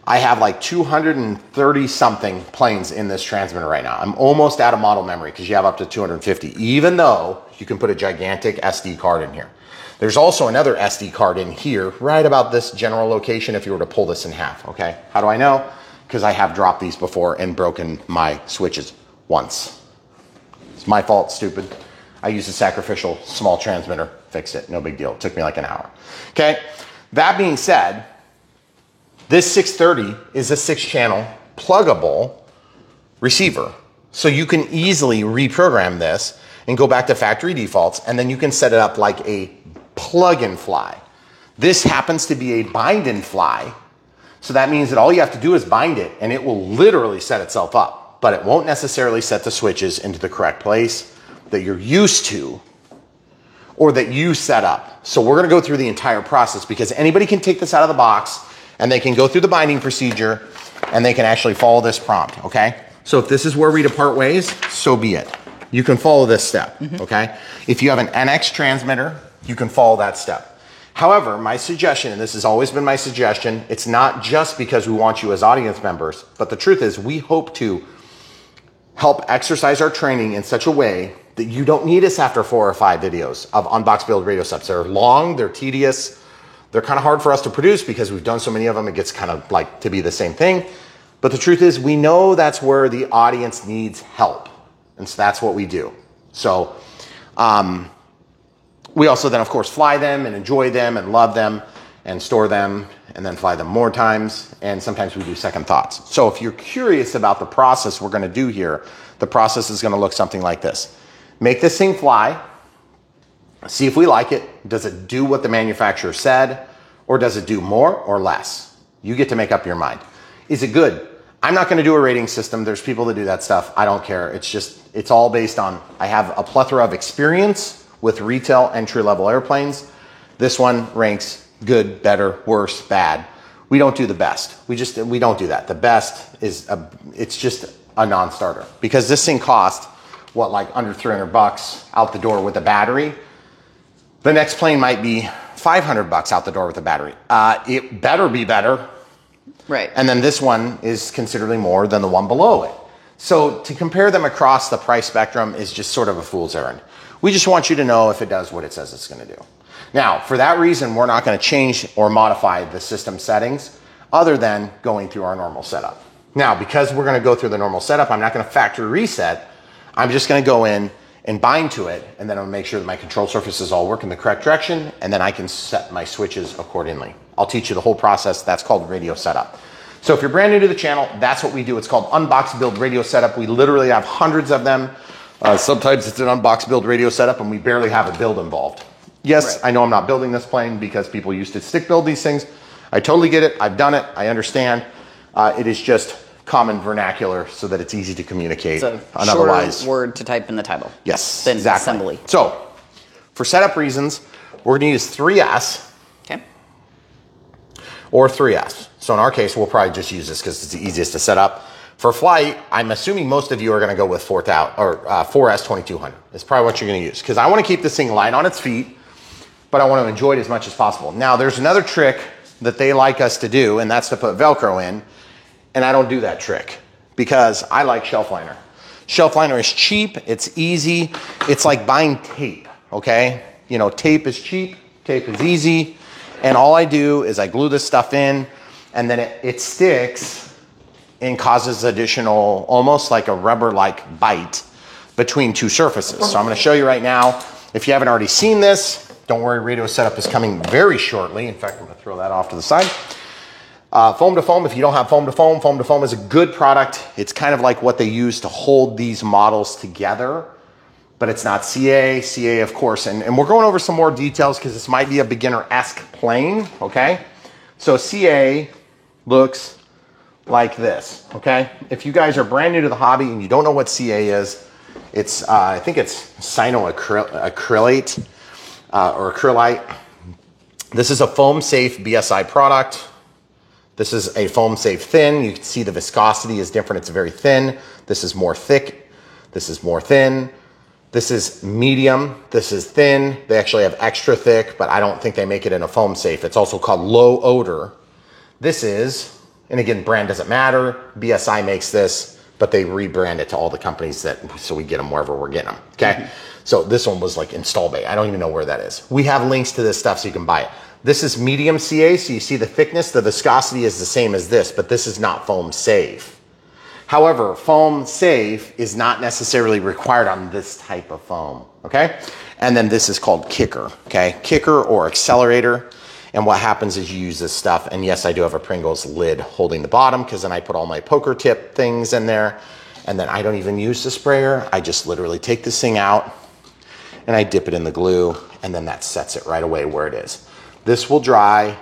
I have like 230 something planes in this transmitter right now. I'm almost out of model memory because you have up to 250, even though you can put a gigantic SD card in here. There's also another SD card in here, right about this general location if you were to pull this in half, okay? How do I know? Because I have dropped these before and broken my switches once. It's my fault, stupid. I used a sacrificial small transmitter, fixed it, no big deal. It took me like an hour. Okay, that being said, this 630 is a 6-channel pluggable receiver. So you can easily reprogram this and go back to factory defaults, and then you can set it up like a plug and fly. This happens to be a bind and fly. So that means that all you have to do is bind it and it will literally set itself up, but it won't necessarily set the switches into the correct place that you're used to or that you set up. So we're gonna go through the entire process because anybody can take this out of the box and they can go through the binding procedure and they can actually follow this prompt, okay? So if this is where we depart ways, so be it. you can follow this step, okay? If you have an NX transmitter, you can follow that step. However, my suggestion, and this has always been my suggestion, it's not just because we want you as audience members, but the truth is we hope to help exercise our training in such a way that you don't need us after 4 or 5 videos of unbox build radio setups. They're long, they're tedious, they're kind of hard for us to produce because we've done so many of them, it gets kind of like to be the same thing. But the truth is we know that's where the audience needs help. And so that's what we do. So we also then of course fly them and enjoy them and love them and store them and then fly them more times. And sometimes we do second thoughts. So if you're curious about the process we're gonna do here, the process is gonna look something like this. Make this thing fly, see if we like it. Does it do what the manufacturer said, or does it do more or less? You get to make up your mind. Is it good? I'm not gonna do a rating system. There's people that do that stuff. I don't care. It's all based on, I have a plethora of experience with retail entry-level airplanes. This one ranks good, better, worse, bad. We don't do the best. We don't do that. The best is, it's just a non-starter because this thing cost, what, like under $300 out the door with a battery. The next plane might be $500 out the door with a battery. It better be better.
Right.
And then this one is considerably more than the one below it. So to compare them across the price spectrum is just sort of a fool's errand. We just want you to know if it does what it says it's going to do. Now, for that reason, we're not going to change or modify the system settings other than going through our normal setup. Now, because we're going to go through the normal setup, I'm not going to factory reset. I'm just going to go in and bind to it, and then I'll make sure that my control surfaces all work in the correct direction, and then I can set my switches accordingly. I'll teach you the whole process. That's called radio setup. So if you're brand new to the channel, that's what we do. It's called Unbox Build Radio Setup. We literally have hundreds of them. Sometimes it's an unbox build radio setup and we barely have a build involved. Yes, right. I know I'm not building this plane because people used to stick build these things. I totally get it. I've done it. I understand. It is just common vernacular so that it's easy to communicate.
It's a shorter word to type in the title.
Yes,
than
exactly.
assembly.
So for setup reasons, we're going to use 3S.
Okay.
Or 3S. So in our case, we'll probably just use this because it's the easiest to set up. For flight, I'm assuming most of you are going to go with 4S 2200. That's probably what you're going to use because I want to keep this thing light on its feet, but I want to enjoy it as much as possible. Now, there's another trick that they like us to do, and that's to put Velcro in, and I don't do that trick because I like shelf liner. Shelf liner is cheap. It's easy. It's like buying tape, okay? You know, tape is cheap. Tape is easy. And all I do is I glue this stuff in, and then it sticks and causes additional, almost like a rubber-like bite between two surfaces. So I'm going to show you right now. If you haven't already seen this, don't worry, radio setup is coming very shortly. In fact, I'm going to throw that off to the side. Foam to foam, if you don't have foam to foam is a good product. It's kind of like what they use to hold these models together, but it's not CA. CA, of course, and we're going over some more details because this might be a beginner-esque plane, okay? So CA looks like this, okay? If you guys are brand new to the hobby and you don't know what CA is, it's, I think it's cyanoacrylate or acrylite. This is a foam safe BSI product. This is a foam safe thin. You can see the viscosity is different. It's very thin. This is more thick. This is more thin. This is medium. This is thin. They actually have extra thick, but I don't think they make it in a foam safe. It's also called low odor. This is, and again, brand doesn't matter. BSI makes this, but they rebrand it to all the companies so we get them wherever we're getting them, okay? So this one was like Install Bay. I don't even know where that is. We have links to this stuff so you can buy it. This is medium CA, so you see the thickness, the viscosity is the same as this, but this is not foam safe. However, foam safe is not necessarily required on this type of foam, okay? And then this is called Kicker, okay? Kicker or accelerator. And what happens is you use this stuff, and yes, I do have a Pringles lid holding the bottom because then I put all my poker tip things in there, and then I don't even use the sprayer. I just literally take this thing out, and I dip it in the glue, and then that sets it right away where it is. This will dry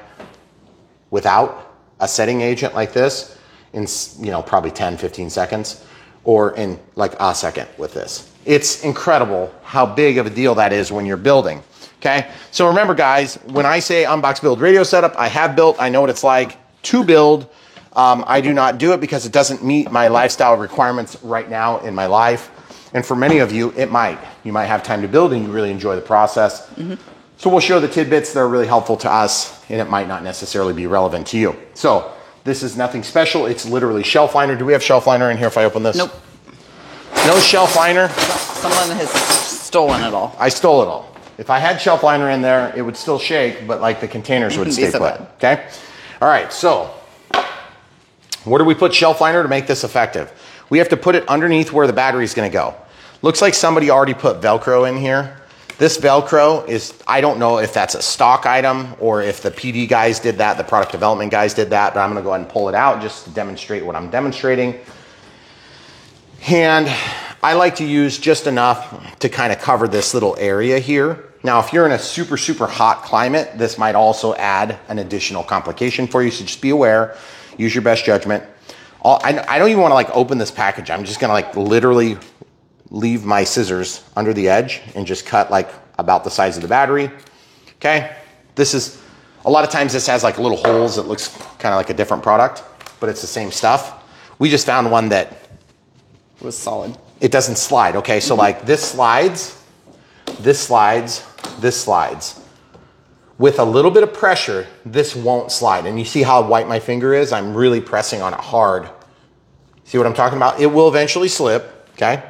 without a setting agent like this in, you know, probably 10, 15 seconds, or in like a second with this. It's incredible how big of a deal that is when you're building. Okay, so remember guys, when I say unbox build radio setup, I have built, I know what it's like to build. I do not do it because it doesn't meet my lifestyle requirements right now in my life. And for many of you, it might. You might have time to build and you really enjoy the process. So we'll show the tidbits that are really helpful to us, and it might not necessarily be relevant to you. So this is nothing special. It's literally shelf liner. Do we have shelf liner in here if I open this?
Nope.
No shelf liner.
Someone has stolen it all.
I stole it all. If I had shelf liner in there, it would still shake, but like the containers would stay
so
put.
bad.
Okay? All right, so where do we put shelf liner to make this effective? We have to put it underneath where the battery is going to go. Looks like somebody already put Velcro in here. This Velcro is, I don't know if that's a stock item or if the PD guys did that, the product development guys did that, but I'm going to go ahead and pull it out just to demonstrate what I'm demonstrating. And I like to use just enough to kind of cover this little area here. Now, if you're in a super, super hot climate, this might also add an additional complication for you, so just be aware, use your best judgment. I don't even want to like open this package. I'm just going to like literally leave my scissors under the edge and just cut like about the size of the battery. Okay. This is, a lot of times this has like little holes that looks kind of like a different product, but it's the same stuff. We just found one that
Was solid.
it doesn't slide. Okay. So like this slides, this slides, this slides. With a little bit of pressure, this won't slide. And you see how white my finger is? I'm really pressing on it hard. See what I'm talking about? It will eventually slip. Okay.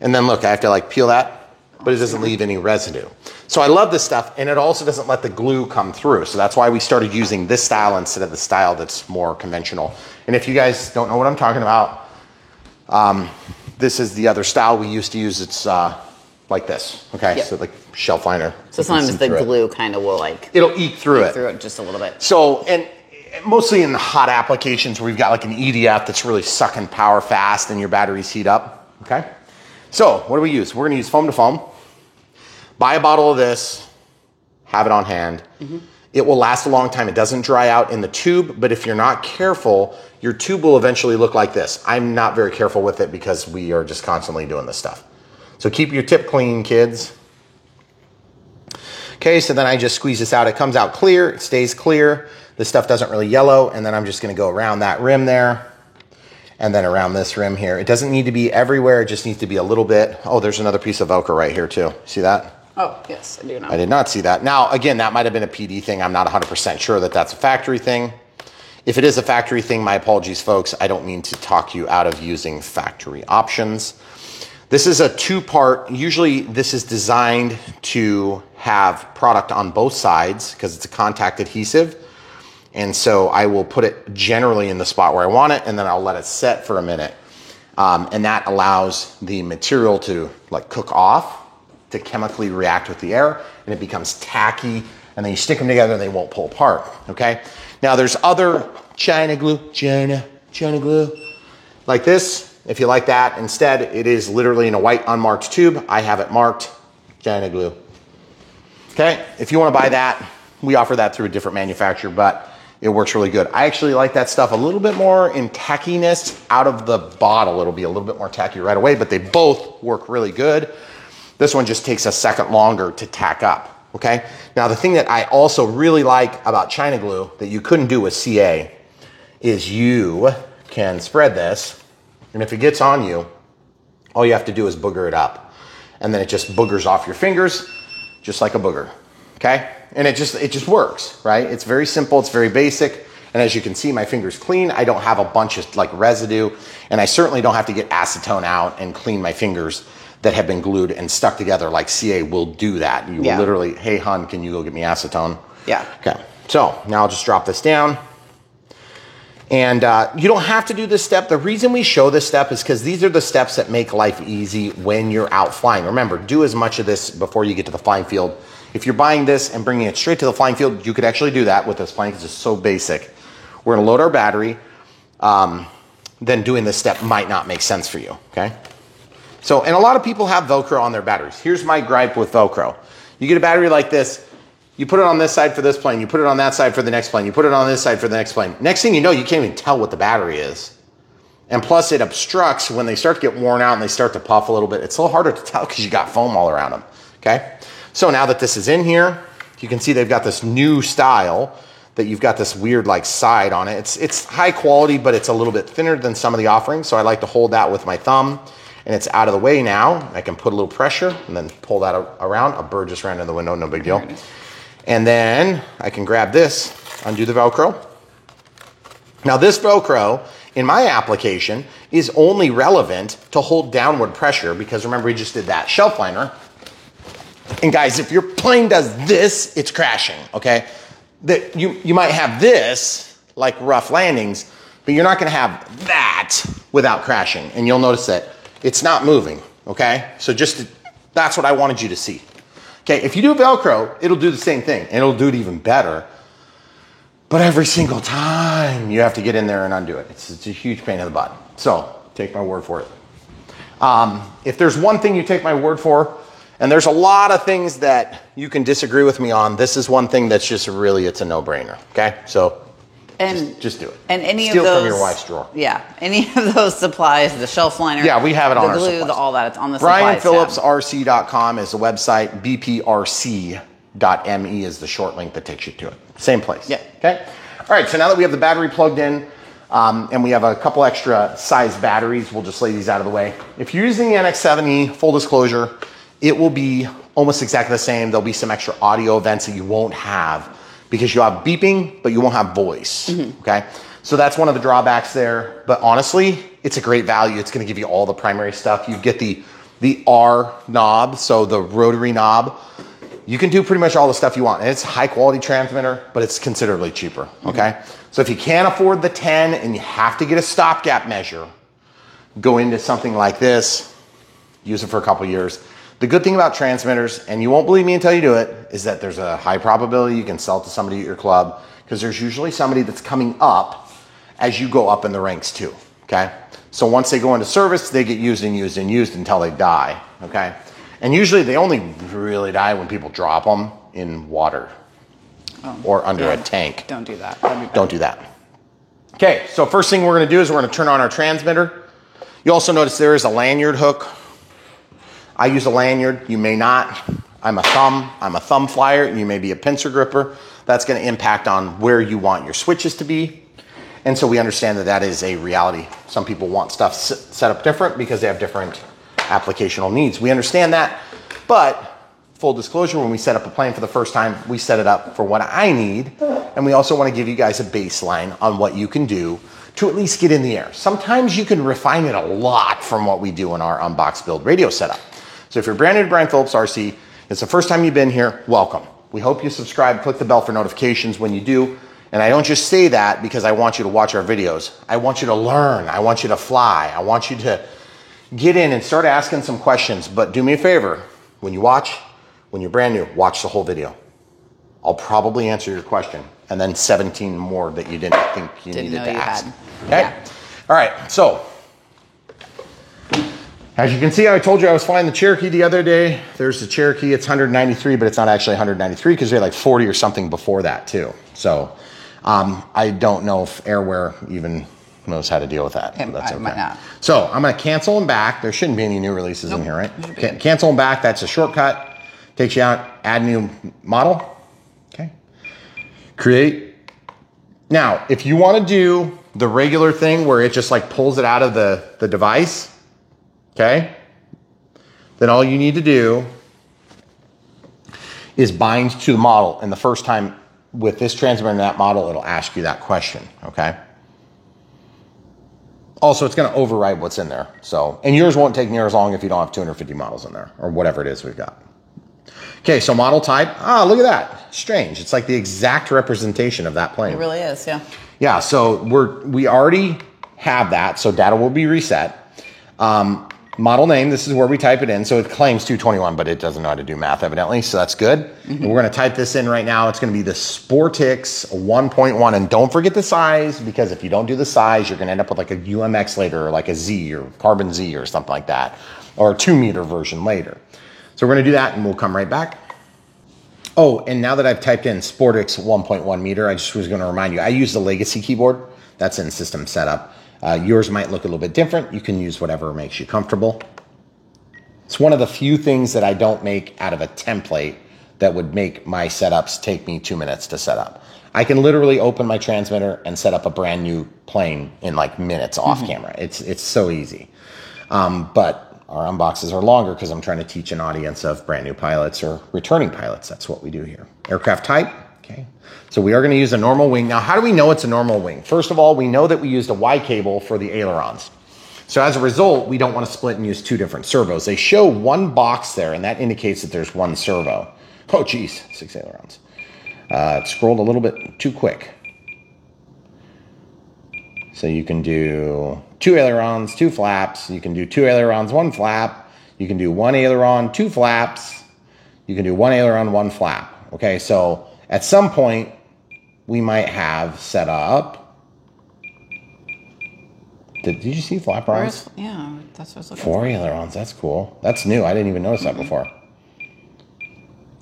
And then look, I have to like peel that, but it doesn't leave any residue. So I love this stuff, and it also doesn't let the glue come through. So that's why we started using this style instead of the style that's more conventional. And if you guys don't know what I'm talking about, this is the other style we used to use. It's like this, okay?
Yep.
So like shelf liner.
So sometimes the glue kind of will like
It'll eke through it.
through it just a little bit.
So, and mostly in the hot applications where we've got like an EDF that's really sucking power fast and your batteries heat up, okay? So what do we use? We're gonna use foam to foam. Buy a bottle of this, have it on hand. It will last a long time. It doesn't dry out in the tube, but if you're not careful, your tube will eventually look like this. I'm not very careful with it because we are just constantly doing this stuff. So keep your tip clean, kids. Okay, so then I just squeeze this out. It comes out clear, it stays clear. This stuff doesn't really yellow, and then I'm just gonna go around that rim there, and then around this rim here. It doesn't need to be everywhere, it just needs to be a little bit. Oh, there's another piece of Velcro right here too. See that?
Oh, yes, I do know.
I did not see that. Now, again, that might have been a PD thing. I'm not 100% sure that that's a factory thing. If it is a factory thing, my apologies, folks. I don't mean to talk you out of using factory options. This is a two-part. Usually this is designed to have product on both sides because it's a contact adhesive. And so I will put it generally in the spot where I want it, and then I'll let it set for a minute. And that allows the material to like cook off, to chemically react with the air, and it becomes tacky, and then you stick them together and they won't pull apart, okay? Now there's other China glue, China glue, like this. If you like that, instead it is literally in a white unmarked tube. I have it marked China glue. Okay, if you wanna buy that, we offer that through a different manufacturer, but it works really good. I actually like that stuff a little bit more in tackiness out of the bottle. It'll be a little bit more tacky right away, but they both work really good. This one just takes a second longer to tack up, okay? Now the thing that I also really like about China glue that you couldn't do with CA is you can spread this, and if it gets on you, all you have to do is booger it up. And then it just boogers off your fingers, just like a booger, okay? And it just works, right? It's very simple, it's very basic. And as you can see, my finger's clean. I don't have a bunch of like residue, and I certainly don't have to get acetone out and clean my fingers that have been glued and stuck together like CA will do that. You will literally, hey hun, can you go get me acetone?
Yeah.
Okay, so now I'll just drop this down. And you don't have to do this step. The reason we show this step is because these are the steps that make life easy when you're out flying. Remember, do as much of this before you get to the flying field. If you're buying this and bringing it straight to the flying field, you could actually do that with this plane because it's so basic. We're gonna load our battery. Then doing this step might not make sense for you, okay? So, and a lot of people have Velcro on their batteries. Here's my gripe with Velcro. You get a battery like this, you put it on this side for this plane, you put it on that side for the next plane, you put it on this side for the next plane. Next thing you know, you can't even tell what the battery is. And plus it obstructs when they start to get worn out and they start to puff a little bit. It's a little harder to tell because you got foam all around them, okay? So now that this is in here, you can see they've got this new style that you've got this weird like side on it. It's high quality, but it's a little bit thinner than some of the offerings. So I like to hold that with my thumb. and it's out of the way now. I can put a little pressure and then pull that around. A bird just ran in the window, no big deal. And then I can grab this, undo the Velcro. Now this Velcro, in my application, is only relevant to hold downward pressure because remember we just did that shelf liner. And guys, if your plane does this, it's crashing, okay? You might have this, like rough landings, but you're not gonna have that without crashing. And you'll notice that it's not moving, okay? So that's what I wanted you to see. Okay, if you do Velcro, it'll do the same thing, and it'll do it even better. But every single time, you have to get in there and undo it. It's a huge pain in the butt. So, take my word for it. If there's one thing you take my word for, and there's a lot of things that you can disagree with me on, this is one thing that's just really, it's a no-brainer, okay? So, just do it.
And any
Steal
of those,
from your wife's drawer.
Yeah, any of those supplies, the shelf liner.
Yeah, we have it on our
glue,
supplies.
all that, it's on the supplies
BrianPhillipsRC.com is the website. BPRC.me is the short link that takes you to it. Same place.
Yeah.
Okay. All right. So now that we have the battery plugged in, and we have a couple extra size batteries, we'll just lay these out of the way. If you're using the NX7E, full disclosure, it will be almost exactly the same. There'll be some extra audio events that you won't have because you'll have beeping, but you won't have voice. Okay. So that's one of the drawbacks there. But honestly, it's a great value. It's going to give you all the primary stuff. You get the R knob, so the rotary knob. You can do pretty much all the stuff you want. And it's a high quality transmitter, but it's considerably cheaper, okay? So if you can't afford the 10 and you have to get a stopgap measure, go into something like this, use it for a couple of years. The good thing about transmitters, and you won't believe me until you do it, is that there's a high probability you can sell it to somebody at your club because there's usually somebody that's coming up as you go up in the ranks too, okay? So once they go into service, they get used and used and used until they die, okay? And usually they only really die when people drop them in water or under a tank.
Don't do that.
Don't do that. Okay, so first thing we're gonna do is we're gonna turn on our transmitter. You also notice there is a lanyard hook. I use a lanyard, you may not. I'm a thumb flyer, and you may be a pincer gripper. That's gonna impact on where you want your switches to be. And so we understand that that is a reality. Some people want stuff set up different because they have different applicational needs. We understand that, but full disclosure, when we set up a plane for the first time, we set it up for what I need, and we also want to give you guys a baseline on what you can do to at least get in the air. Sometimes you can refine it a lot from what we do in our unbox build radio setup. So if you're brand new to Brian Phillips RC, it's the first time you've been here, welcome. We hope you subscribe, click the bell for notifications when you do. And I don't just say that because I want you to watch our videos. I want you to learn. I want you to fly. I want you to get in and start asking some questions. But do me a favor, when you watch, when you're brand new, watch the whole video. I'll probably answer your question and then 17 more that you didn't think you needed to ask. Okay? Yeah. All right, so as you can see, I told you I was flying the Cherokee the other day. There's the Cherokee, it's 193, but it's not actually 193 because we had like 40 or something before that too. So I don't know if Airware even knows how to deal with that. But that's okay.
Might not.
So I'm going to cancel them back. There shouldn't be any new releases in here, right? Cancel them back. That's a shortcut. Takes you out. Add new model. Okay. Create. Now, if you want to do the regular thing where it just like pulls it out of the device, okay, then all you need to do is bind to the model. And the first time with this transmitter and that model, it'll ask you that question, okay? Also, it's going to override what's in there. So, and yours won't take near as long if you don't have 250 models in there or whatever it is we've got. Okay, so model type. Ah, look at that. Strange. It's like the exact representation of that plane.
It really is, yeah.
Yeah, so we already have that, so data will be reset. Model name, this is where we type it in. So it claims 221, but it doesn't know how to do math evidently, so that's good. And we're gonna type this in right now. It's gonna be the Sportix 1.1, and don't forget the size, because if you don't do the size, you're gonna end up with like a UMX later, or like a Z, or Carbon Z, or something like that, or a 2-meter version later. So we're gonna do that, and we'll come right back. Oh, and now that I've typed in Sportix 1.1 meter, I just was gonna remind you, I use the Legacy keyboard. That's in system setup. Yours might look a little bit different. You can use whatever makes you comfortable. It's one of the few things that I don't make out of a template that would make my setups take me 2 minutes to set up. I can literally open my transmitter and set up a brand new plane in like minutes off camera. It's so easy. But our unboxes are longer because I'm trying to teach an audience of brand new pilots or returning pilots. That's what we do here. Aircraft type. Okay. So we are going to use a normal wing. Now, how do we know it's a normal wing? First of all, we know that we used a Y cable for the ailerons. So as a result, we don't want to split and use two different servos. They show one box there, and that indicates that there's one servo. Oh, geez, 6 ailerons. It scrolled a little bit too quick. So you can do 2 ailerons, 2 flaps. You can do 2 ailerons, 1 flap. You can do 1 aileron, 2 flaps. You can do 1 aileron, 1 flap. Okay, so at some point, we might have set up. Did you see flaperons?
Yeah, that's what I was looking
4 ailerons, that's cool. That's new, I didn't even notice that before.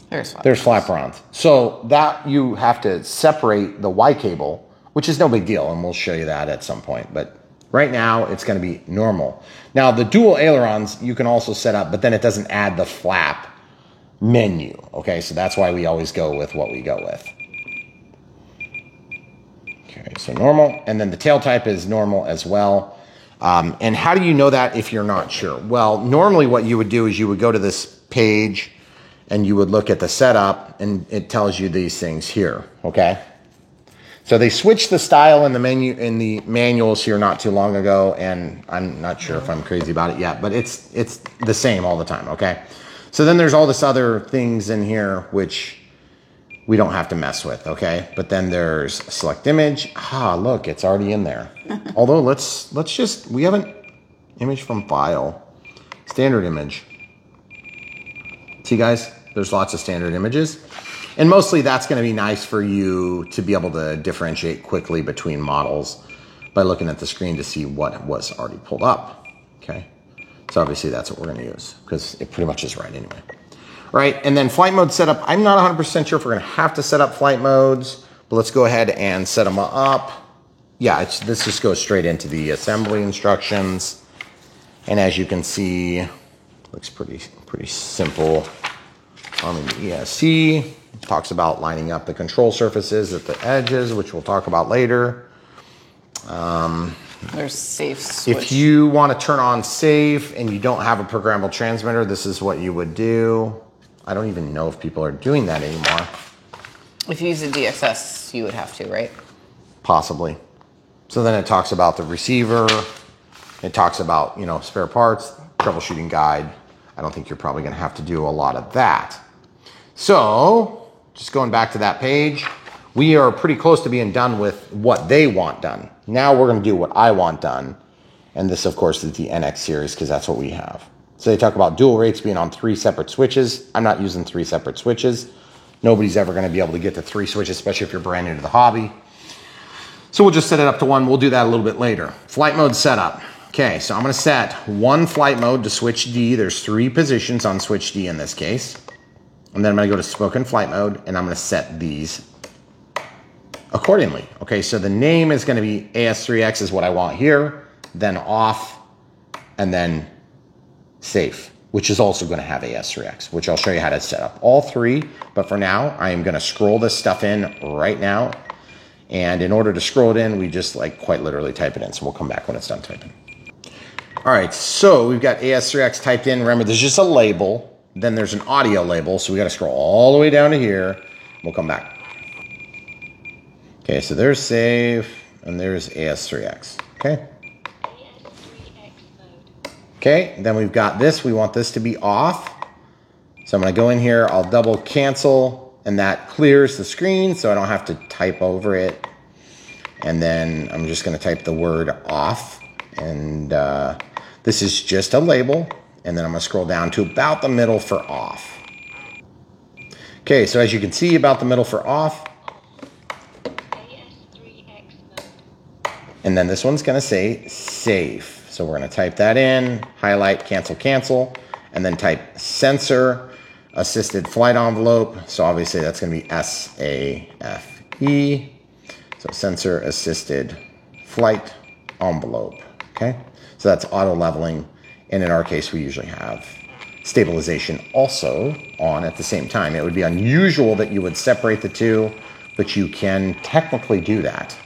There's
flaperons. So that you have to separate the Y cable, which is no big deal, and we'll show you that at some point. But right now, it's going to be normal. Now, the dual ailerons, you can also set up, but then it doesn't add the flap menu. Okay, so that's why we always go with what we go with. Okay, so normal, and then the tail type is normal as well. And how do you know that if you're not sure? Well, normally what you would do is you would go to this page and you would look at the setup, and it tells you these things here, okay? So they switched the style in the menu in the manuals here not too long ago, and I'm not sure if I'm crazy about it yet, but it's the same all the time, okay? So then there's all this other things in here which we don't have to mess with, okay? But then there's select image. Ah, look, it's already in there. Although let's just, we haven't, image from file, standard image. See guys, there's lots of standard images. And mostly that's gonna be nice for you to be able to differentiate quickly between models by looking at the screen to see what was already pulled up, okay? So obviously that's what we're gonna use because it pretty much is right anyway. All right, and then flight mode setup. I'm not 100% sure if we're gonna have to set up flight modes, but let's go ahead and set them up. Yeah, this just goes straight into the assembly instructions. And as you can see, looks pretty simple. On the ESC, it talks about lining up the control surfaces at the edges, which we'll talk about later.
There's safe switch.
If you want to turn on safe and you don't have a programmable transmitter, this is what you would do. I don't even know if people are doing that anymore.
If you use a DXS, you would have to, right?
Possibly. So then it talks about the receiver. It talks about, you know, spare parts, troubleshooting guide. I don't think you're probably going to have to do a lot of that. So just going back to that page, we are pretty close to being done with what they want done. Now we're going to do what I want done. And this, of course, is the NX series because that's what we have. So they talk about dual rates being on 3 separate switches. I'm not using 3 separate switches. Nobody's ever going to be able to get to 3 switches, especially if you're brand new to the hobby. So we'll just set it up to 1. We'll do that a little bit later. Flight mode setup. Okay, so I'm going to set 1 flight mode to switch D. There's 3 positions on switch D in this case. And then I'm going to go to spoken flight mode, and I'm going to set these accordingly. Okay, so the name is going to be AS3X is what I want here, then off, and then safe, which is also going to have AS3X, which I'll show you how to set up all 3. But for now, I am going to scroll this stuff in right now. And in order to scroll it in, we just like quite literally type it in. So we'll come back when it's done typing. All right, so we've got AS3X typed in. Remember, there's just a label. Then there's an audio label. So we got to scroll all the way down to here. We'll come back. Okay, so there's safe and there's AS3X. Okay. Okay, then we've got this. We want this to be off. So I'm going to go in here. I'll double cancel, and that clears the screen so I don't have to type over it. And then I'm just going to type the word off. And this is just a label. And then I'm going to scroll down to about the middle for off. Okay, so as you can see, about the middle for off. And then this one's going to say safe. So we're going to type that in, highlight, cancel, cancel, and then type sensor assisted flight envelope. So obviously that's going to be SAFE. So sensor assisted flight envelope. Okay. So that's auto leveling. And in our case, we usually have stabilization also on at the same time. It would be unusual that you would separate the two, but you can technically do that.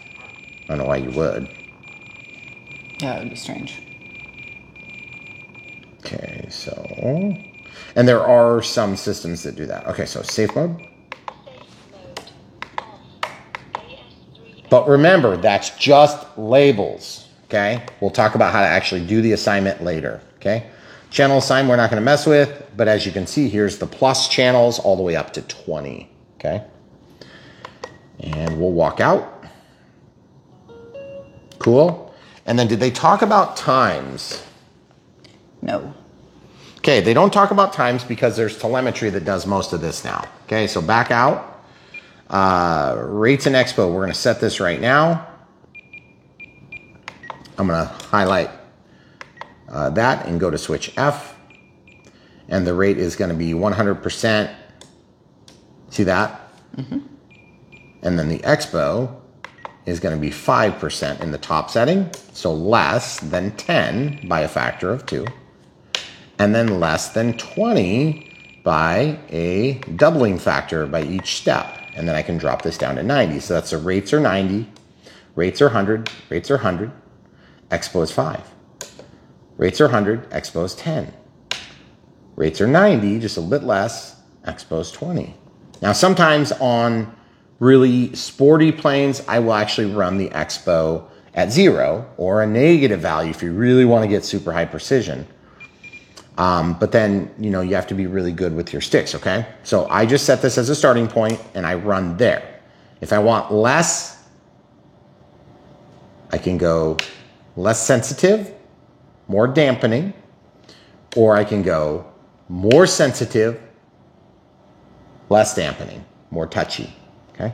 I don't know why you would.
Yeah, it would be strange.
Okay, Okay, so, and there are some systems that do that. Okay, so safe mode. But remember, that's just labels, okay? We'll talk about how to actually do the assignment later, okay? Channel assign we're not gonna mess with, but as you can see, here's the plus channels all the way up to 20, okay? And we'll walk out. Cool. And then did they talk about times?
No.
Okay, they don't talk about times because there's telemetry that does most of this now. Okay, so back out. Rates and expo, we're gonna set this right now. I'm gonna highlight that and go to switch F. And the rate is gonna be 100%. See that? Mm-hmm. And then the expo is gonna be 5% in the top setting. So less than 10 by a factor of 2. And then less than 20 by a doubling factor by each step. And then I can drop this down to 90. So that's the rates are 90, rates are 100, rates are 100, expo is 5. Rates are 100, expo is 10. Rates are 90, just a bit less, expo is 20. Now sometimes on really sporty planes, I will actually run the expo at 0 or a negative value if you really want to get super high precision. But then, you know, you have to be really good with your sticks, okay? So I just set this as a starting point and I run there. If I want less, I can go less sensitive, more dampening, or I can go more sensitive, less dampening, more touchy, okay?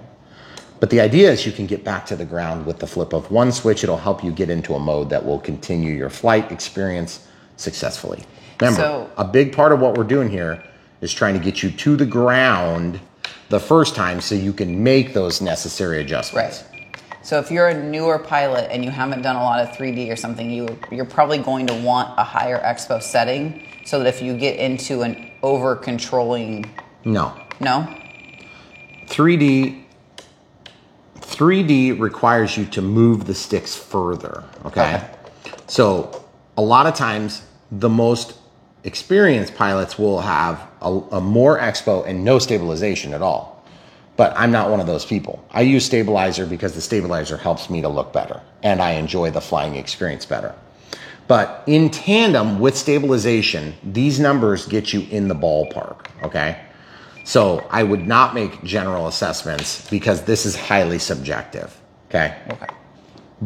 But the idea is you can get back to the ground with the flip of one switch. It'll help you get into a mode that will continue your flight experience successfully. Remember, a big part of what we're doing here is trying to get you to the ground the first time so you can make those necessary adjustments.
Right. So if you're a newer pilot and you haven't done a lot of 3D or something, you're probably going to want a higher expo setting so that if you get into an over-controlling...
No.
No?
3D requires you to move the sticks further, okay? So a lot of times the most experienced pilots will have a more expo and no stabilization at all. But I'm not one of those people. I use stabilizer because the stabilizer helps me to look better and I enjoy the flying experience better. But in tandem with stabilization, these numbers get you in the ballpark, okay? So I would not make general assessments because this is highly subjective, okay?
Okay.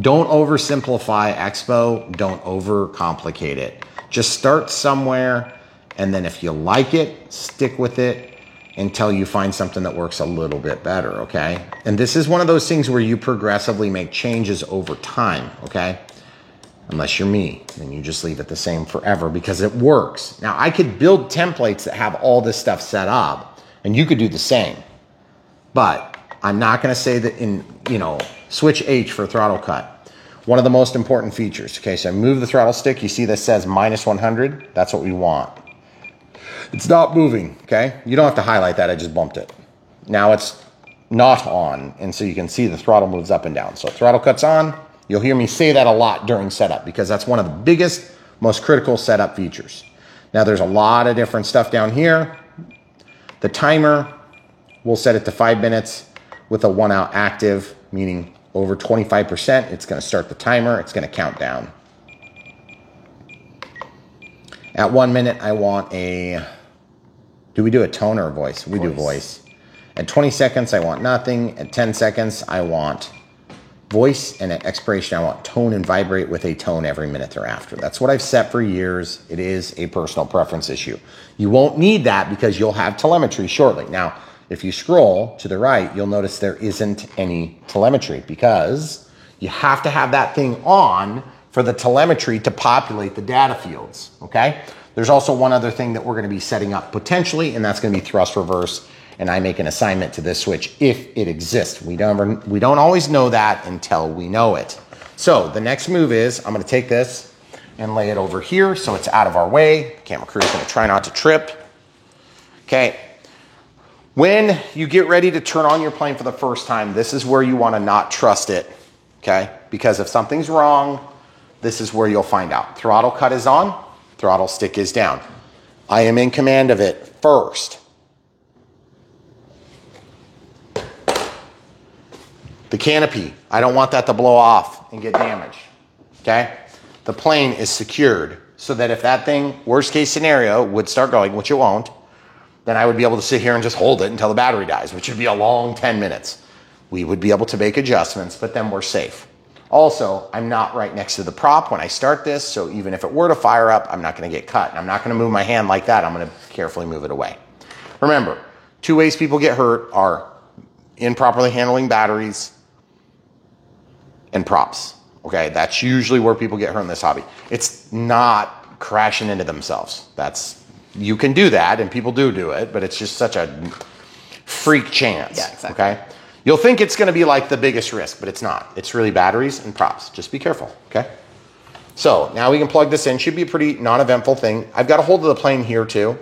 Don't oversimplify expo, don't overcomplicate it. Just start somewhere, and then if you like it, stick with it until you find something that works a little bit better, okay? And this is one of those things where you progressively make changes over time, okay? Unless you're me, then you just leave it the same forever because it works. Now, I could build templates that have all this stuff set up, and you could do the same. But I'm not gonna say that in, you know, switch H for throttle cut. One of the most important features. Okay, so I move the throttle stick. You see this says minus 100. That's what we want. It's not moving, okay? You don't have to highlight that. I just bumped it. Now it's not on, and so you can see the throttle moves up and down. So throttle cut's on. You'll hear me say that a lot during setup because that's one of the biggest, most critical setup features. Now there's a lot of different stuff down here. The timer, we'll set it to 5 minutes with a 1 out active, meaning over 25%, it's going to start the timer. It's going to count down. At 1 minute, I want a... Do we do a tone or a voice? We do voice. At 20 seconds, I want nothing. At 10 seconds, I want voice. And at expiration, I want tone and vibrate with a tone every minute thereafter. That's what I've set for years. It is a personal preference issue. You won't need that because you'll have telemetry shortly. Now, if you scroll to the right, you'll notice there isn't any telemetry because you have to have that thing on for the telemetry to populate the data fields, okay? There's also one other thing that we're gonna be setting up potentially, and that's gonna be thrust reverse, and I make an assignment to this switch if it exists. We don't always know that until we know it. So the next move is I'm gonna take this and lay it over here so it's out of our way. Camera crew is gonna try not to trip. Okay. When you get ready to turn on your plane for the first time, this is where you want to not trust it, okay? Because if something's wrong, this is where you'll find out. Throttle cut is on, throttle stick is down. I am in command of it first. The canopy, I don't want that to blow off and get damaged, okay? The plane is secured so that if that thing, worst case scenario, would start going, which it won't, then I would be able to sit here and just hold it until the battery dies, which would be a long 10 minutes. We would be able to make adjustments, but then we're safe. Also, I'm not right next to the prop when I start this, so even if it were to fire up, I'm not gonna get cut. I'm not gonna move my hand like that. I'm gonna carefully move it away. Remember, two ways people get hurt are improperly handling batteries and props. Okay, that's usually where people get hurt in this hobby. It's not crashing into themselves. You can do that, and people do it, but it's just such a freak chance.
Yeah, exactly.
Okay, you'll think it's going to be like the biggest risk, but it's not. It's really batteries and props. Just be careful. Okay. So now we can plug this in. Should be a pretty non-eventful thing. I've got a hold of the plane here too.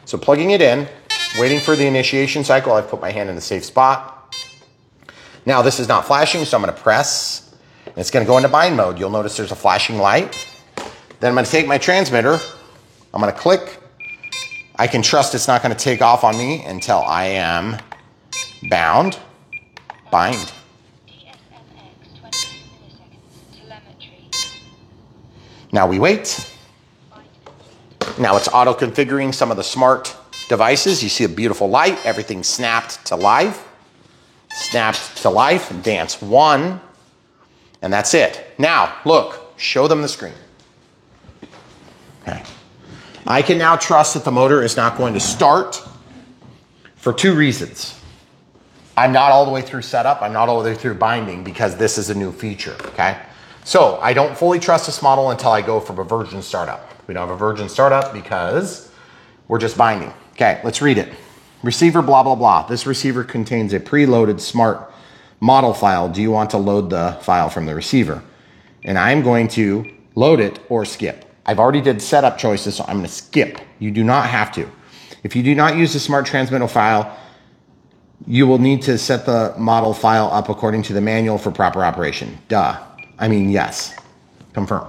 So plugging it in, waiting for the initiation cycle. I've put my hand in the safe spot. Now this is not flashing, so I'm going to press. And it's going to go into bind mode. You'll notice there's a flashing light. Then I'm going to take my transmitter. I'm going to click. I can trust it's not going to take off on me until I am bound. Bind. Now we wait. Now it's auto configuring some of the smart devices. You see a beautiful light. Everything's snapped to live. Snapped to life, dance 1, and that's it. Now, look, show them the screen. Okay. I can now trust that the motor is not going to start for 2 reasons. I'm not all the way through setup. I'm not all the way through binding because this is a new feature, okay? So I don't fully trust this model until I go from a virgin startup. We don't have a virgin startup because we're just binding. Okay, let's read it. Receiver blah, blah, blah. This receiver contains a preloaded smart model file. Do you want to load the file from the receiver? And I'm going to load it or skip. I've already did setup choices, so I'm going to skip. You do not have to. If you do not use the smart transmittal file, you will need to set the model file up according to the manual for proper operation. Duh. I mean, yes. Confirm.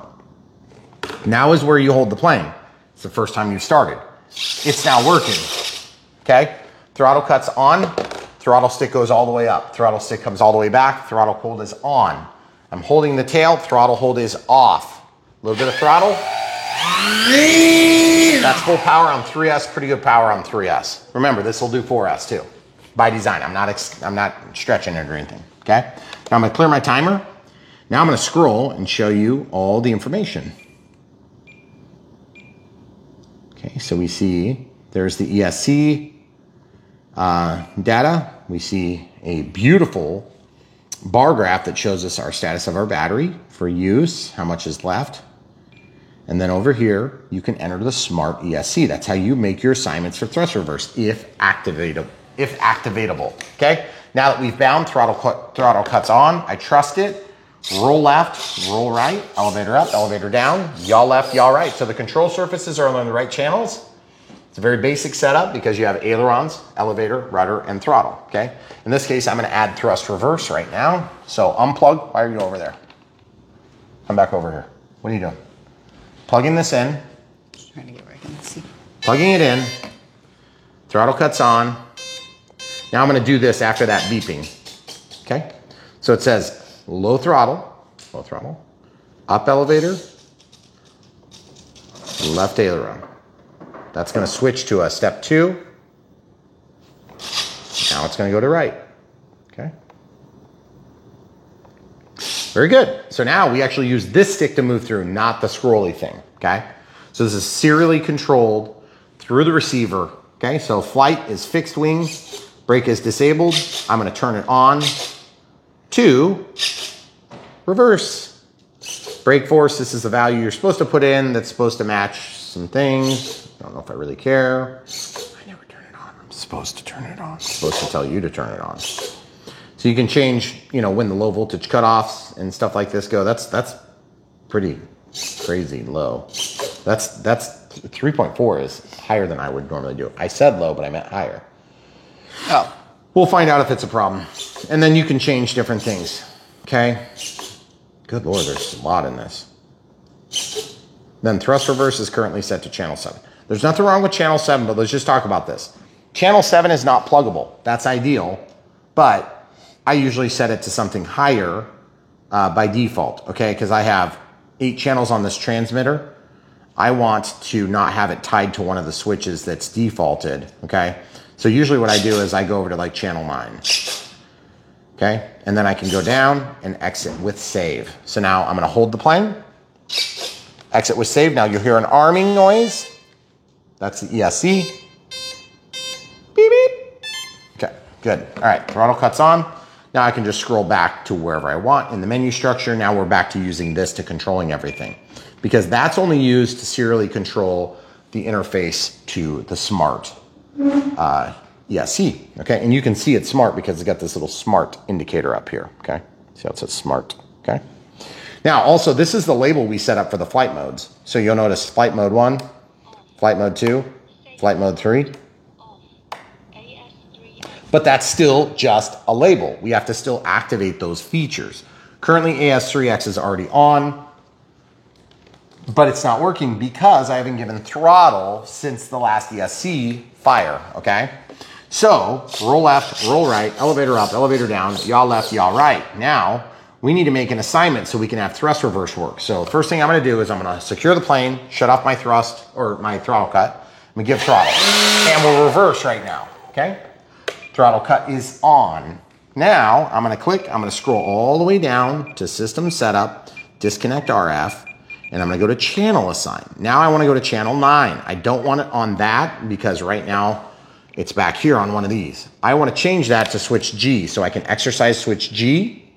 Now is where you hold the plane. It's the first time you've started. It's now working. Okay? Throttle cuts on. Throttle stick goes all the way up. Throttle stick comes all the way back. Throttle hold is on. I'm holding the tail. Throttle hold is off. A little bit of throttle. That's full power on 3S. Pretty good power on 3S. Remember, this will do 4S too. By design. I'm not stretching it or anything. Okay? Now I'm going to clear my timer. Now I'm going to scroll and show you all the information. Okay, so we see there's the ESC data. We see a beautiful bar graph that shows us our status of our battery for use, how much is left. And then over here, you can enter the smart ESC. That's how you make your assignments for thrust reverse if activatable. Okay, now that we've bound, throttle cuts on. I trust it. Roll left, roll right, elevator up, elevator down, yaw left, yaw right. So the control surfaces are on the right channels. It's a very basic setup because you have ailerons, elevator, rudder, and throttle, okay? In this case, I'm gonna add thrust reverse right now. So unplug, why are you over there? Come back over here. What are you doing? Plugging this in.
Trying to get where I can see.
Plugging it in. Throttle cuts on. Now I'm gonna do this after that beeping, okay? So it says, low throttle, up elevator, left aileron. That's going to switch to a step 2. Now it's going to go to right. Okay. Very good. So now we actually use this stick to move through, not the scrolly thing. Okay. So this is serially controlled through the receiver. Okay. So flight is fixed wing, brake is disabled. I'm going to turn it on to reverse. Brake force, this is the value you're supposed to put in that's supposed to match some things. I don't know if I really care. I never turn it on. I'm supposed to turn it on. I'm supposed to tell you to turn it on. So you can change, when the low voltage cutoffs and stuff like this go. That's pretty crazy low. That's 3.4 is higher than I would normally do. I said low, but I meant higher.
Oh.
We'll find out if it's a problem. And then you can change different things, okay? Good Lord, there's a lot in this. Then thrust reverse is currently set to channel 7. There's nothing wrong with channel 7, but let's just talk about this. Channel 7 is not pluggable. That's ideal, but I usually set it to something higher by default, okay? Because I have 8 channels on this transmitter. I want to not have it tied to one of the switches that's defaulted, okay? So usually what I do is I go over to like channel 9, okay? And then I can go down and exit with save. So now I'm gonna hold the plane, exit with save. Now you'll hear an arming noise. That's the ESC. Beep, beep. Okay, good. All right, throttle cuts on. Now I can just scroll back to wherever I want in the menu structure. Now we're back to using this to controlling everything, because that's only used to serially control the interface to the smart ESC, okay? And you can see it's smart because it's got this little smart indicator up here, okay? See how it says smart, okay? Now, also, this is the label we set up for the flight modes. So you'll notice flight mode 1, flight mode 2, flight mode 3. But that's still just a label. We have to still activate those features. Currently, AS3X is already on, but it's not working because I haven't given throttle since the last ESC fire, okay? So, roll left, roll right, elevator up, elevator down, yaw left, yaw right. Now, we need to make an assignment so we can have thrust reverse work. So, first thing I'm gonna do is I'm gonna secure the plane, shut off my thrust, or my throttle cut, I'm gonna give throttle. And we'll reverse right now, okay? Throttle cut is on. Now, I'm gonna click, I'm gonna scroll all the way down to system setup, disconnect RF, and I'm gonna go to channel assign. Now I wanna go to channel 9. I don't want it on that because right now it's back here on one of these. I wanna change that to switch G so I can exercise switch G.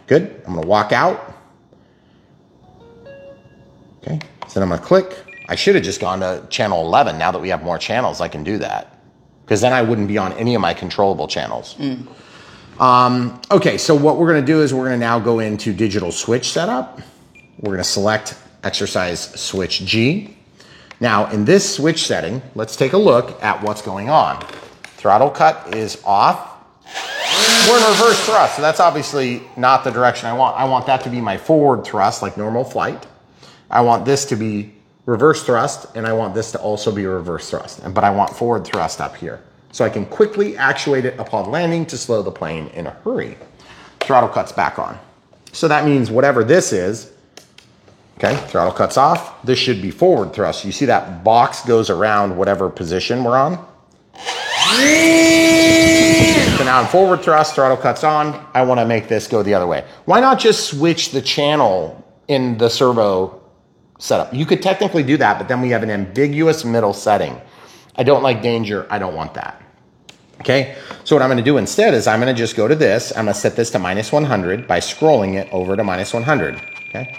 Good, I'm gonna walk out. Okay, so then I'm gonna click. I should have just gone to channel 11. Now that we have more channels, I can do that, because then I wouldn't be on any of my controllable channels. Okay, so what we're gonna do is we're gonna now go into digital switch setup. We're gonna select exercise switch G. Now in this switch setting, let's take a look at what's going on. Throttle cut is off. We're in reverse thrust, so that's obviously not the direction I want. I want that to be my forward thrust, like normal flight. I want this to be reverse thrust, and I want this to also be reverse thrust, but I want forward thrust up here. So I can quickly actuate it upon landing to slow the plane in a hurry. Throttle cuts back on. So that means whatever this is, okay, throttle cuts off. This should be forward thrust. You see that box goes around whatever position we're on? So now in forward thrust, throttle cuts on. I want to make this go the other way. Why not just switch the channel in the servo setup? You could technically do that, but then we have an ambiguous middle setting. I don't like danger. I don't want that. Okay, so what I'm going to do instead is I'm going to just go to this. I'm going to set this to -100 by scrolling it over to -100. Okay.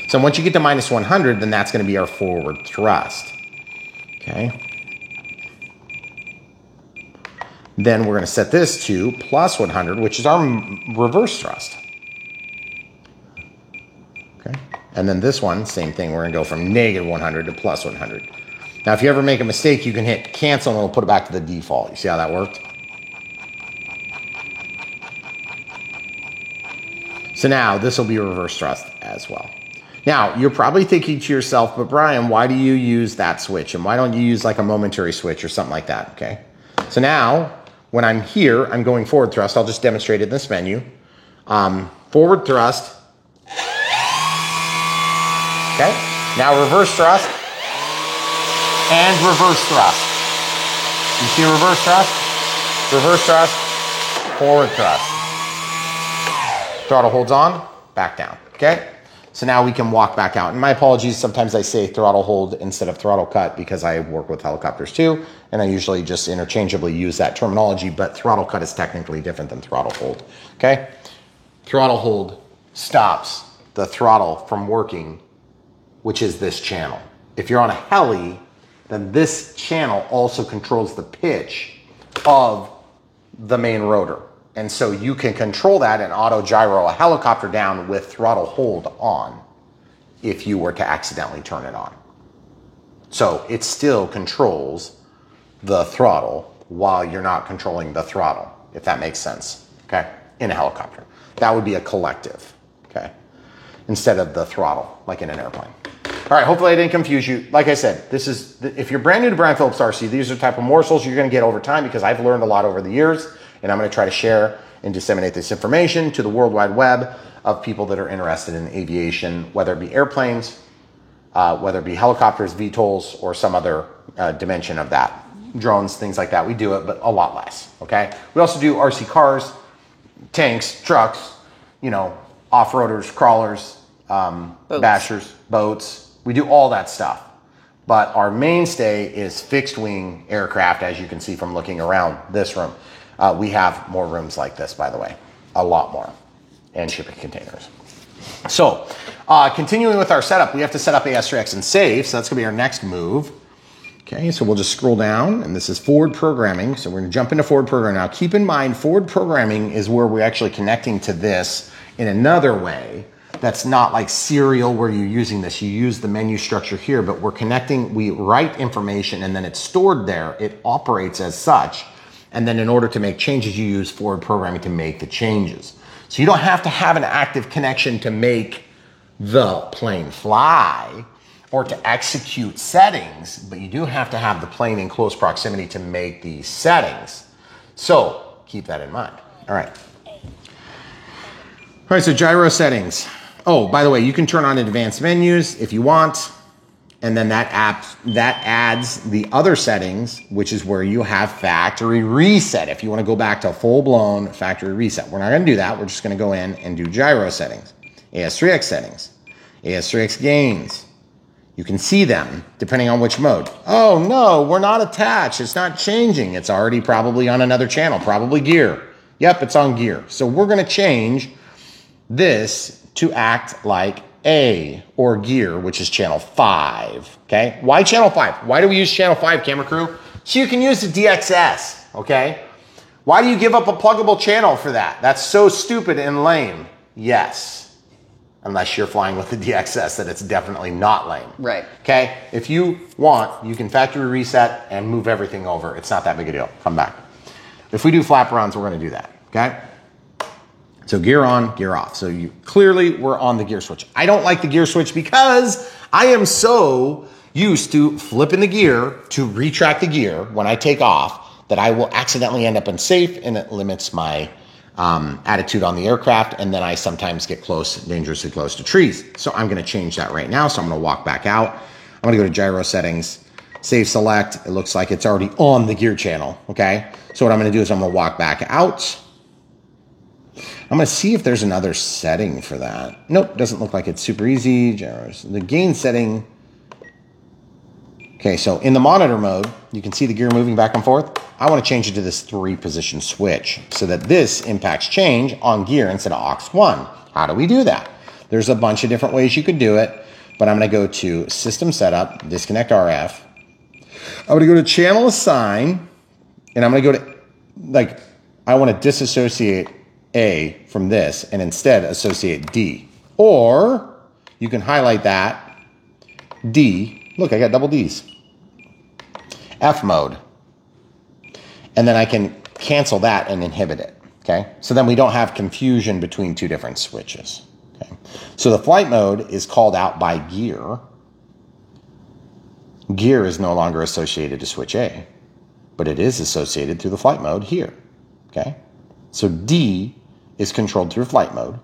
So once you get to -100, then that's going to be our forward thrust. Okay. Then we're going to set this to +100, which is our reverse thrust. Okay. And then this one, same thing. We're going to go from -100 to +100. Now, if you ever make a mistake, you can hit cancel and it'll put it back to the default. You see how that worked? So now this will be reverse thrust as well. Now, you're probably thinking to yourself, but Brian, why do you use that switch? And why don't you use like a momentary switch or something like that? Okay. So now when I'm here, I'm going forward thrust. I'll just demonstrate it in this menu. Forward thrust. Okay. Now reverse thrust. And reverse thrust. You see reverse thrust? Reverse thrust, forward thrust. Throttle holds on, back down, okay? So now we can walk back out. And my apologies, sometimes I say throttle hold instead of throttle cut because I work with helicopters too, and I usually just interchangeably use that terminology, but throttle cut is technically different than throttle hold, okay? Throttle hold stops the throttle from working, which is this channel. If you're on a heli, then this channel also controls the pitch of the main rotor. And so you can control that and auto gyro a helicopter down with throttle hold on if you were to accidentally turn it on. So it still controls the throttle while you're not controlling the throttle, if that makes sense, okay? In a helicopter. That would be a collective, okay? Instead of the throttle, like in an airplane. All right, hopefully I didn't confuse you. Like I said, this is, if you're brand new to Brian Phillips RC, these are the type of morsels you're gonna get over time because I've learned a lot over the years, and I'm gonna try to share and disseminate this information to the World Wide Web of people that are interested in aviation, whether it be airplanes, whether it be helicopters, VTOLs, or some other dimension of that. Drones, things like that. We do it, but a lot less, okay? We also do RC cars, tanks, trucks, you know, off-roaders, crawlers, bashers, boats. We do all that stuff. But our mainstay is fixed wing aircraft, as you can see from looking around this room. We have more rooms like this, by the way, a lot more, and shipping containers. So continuing with our setup, we have to set up AS3X and save. So that's gonna be our next move. Okay, so we'll just scroll down, and this is forward programming. So we're gonna jump into forward programming. Now keep in mind, forward programming is where we're actually connecting to this in another way. That's not like serial where you're using this. You use the menu structure here, but we're connecting, we write information and then it's stored there. It operates as such. And then in order to make changes, you use forward programming to make the changes. So you don't have to have an active connection to make the plane fly or to execute settings, but you do have to have the plane in close proximity to make these settings. So keep that in mind. All right. All right, so gyro settings. Oh, by the way, you can turn on advanced menus if you want. And then that adds the other settings, which is where you have factory reset. If you want to go back to full-blown factory reset. We're not going to do that. We're just going to go in and do gyro settings. AS3X settings. AS3X gains. You can see them depending on which mode. Oh no, we're not attached. It's not changing. It's already probably on another channel, probably gear. Yep, it's on gear. So we're going to change this to act like A or gear, which is channel 5. Okay, why channel 5? Why do we use channel 5, camera crew? So you can use the DXS. Okay, why do you give up a pluggable channel for that? That's so stupid and lame. Yes. Unless you're flying with the DXS, that it's definitely not lame.
Right.
Okay? If you want, you can factory reset and move everything over. It's not that big a deal. Come back. If we do flap runs, we're going to do that. Okay? So gear on, gear off. So you clearly we're on the gear switch. I don't like the gear switch because I am so used to flipping the gear to retract the gear when I take off that I will accidentally end up unsafe, and it limits my attitude on the aircraft, and then I sometimes get close, dangerously close to trees. So I'm gonna change that right now. So I'm gonna walk back out. I'm gonna go to gyro settings, save select. It looks like it's already on the gear channel, okay? So what I'm gonna do is I'm gonna walk back out. I'm gonna see if there's another setting for that. Nope, doesn't look like it's super easy. Gyros, the gain setting. Okay, so in the monitor mode, you can see the gear moving back and forth. I want to change it to this 3-position switch so that this impacts change on gear instead of aux1. How do we do that? There's a bunch of different ways you could do it, but I'm going to go to System Setup, Disconnect RF. I'm going to go to Channel Assign, and I'm going to go to, like, I want to disassociate A from this and instead associate D. Or you can highlight that, D. Look, I got double Ds. F mode. And then I can cancel that and inhibit it, okay? So then we don't have confusion between two different switches, okay? So the flight mode is called out by gear. Gear is no longer associated to switch A, but it is associated through the flight mode here, okay? So D is controlled through flight mode.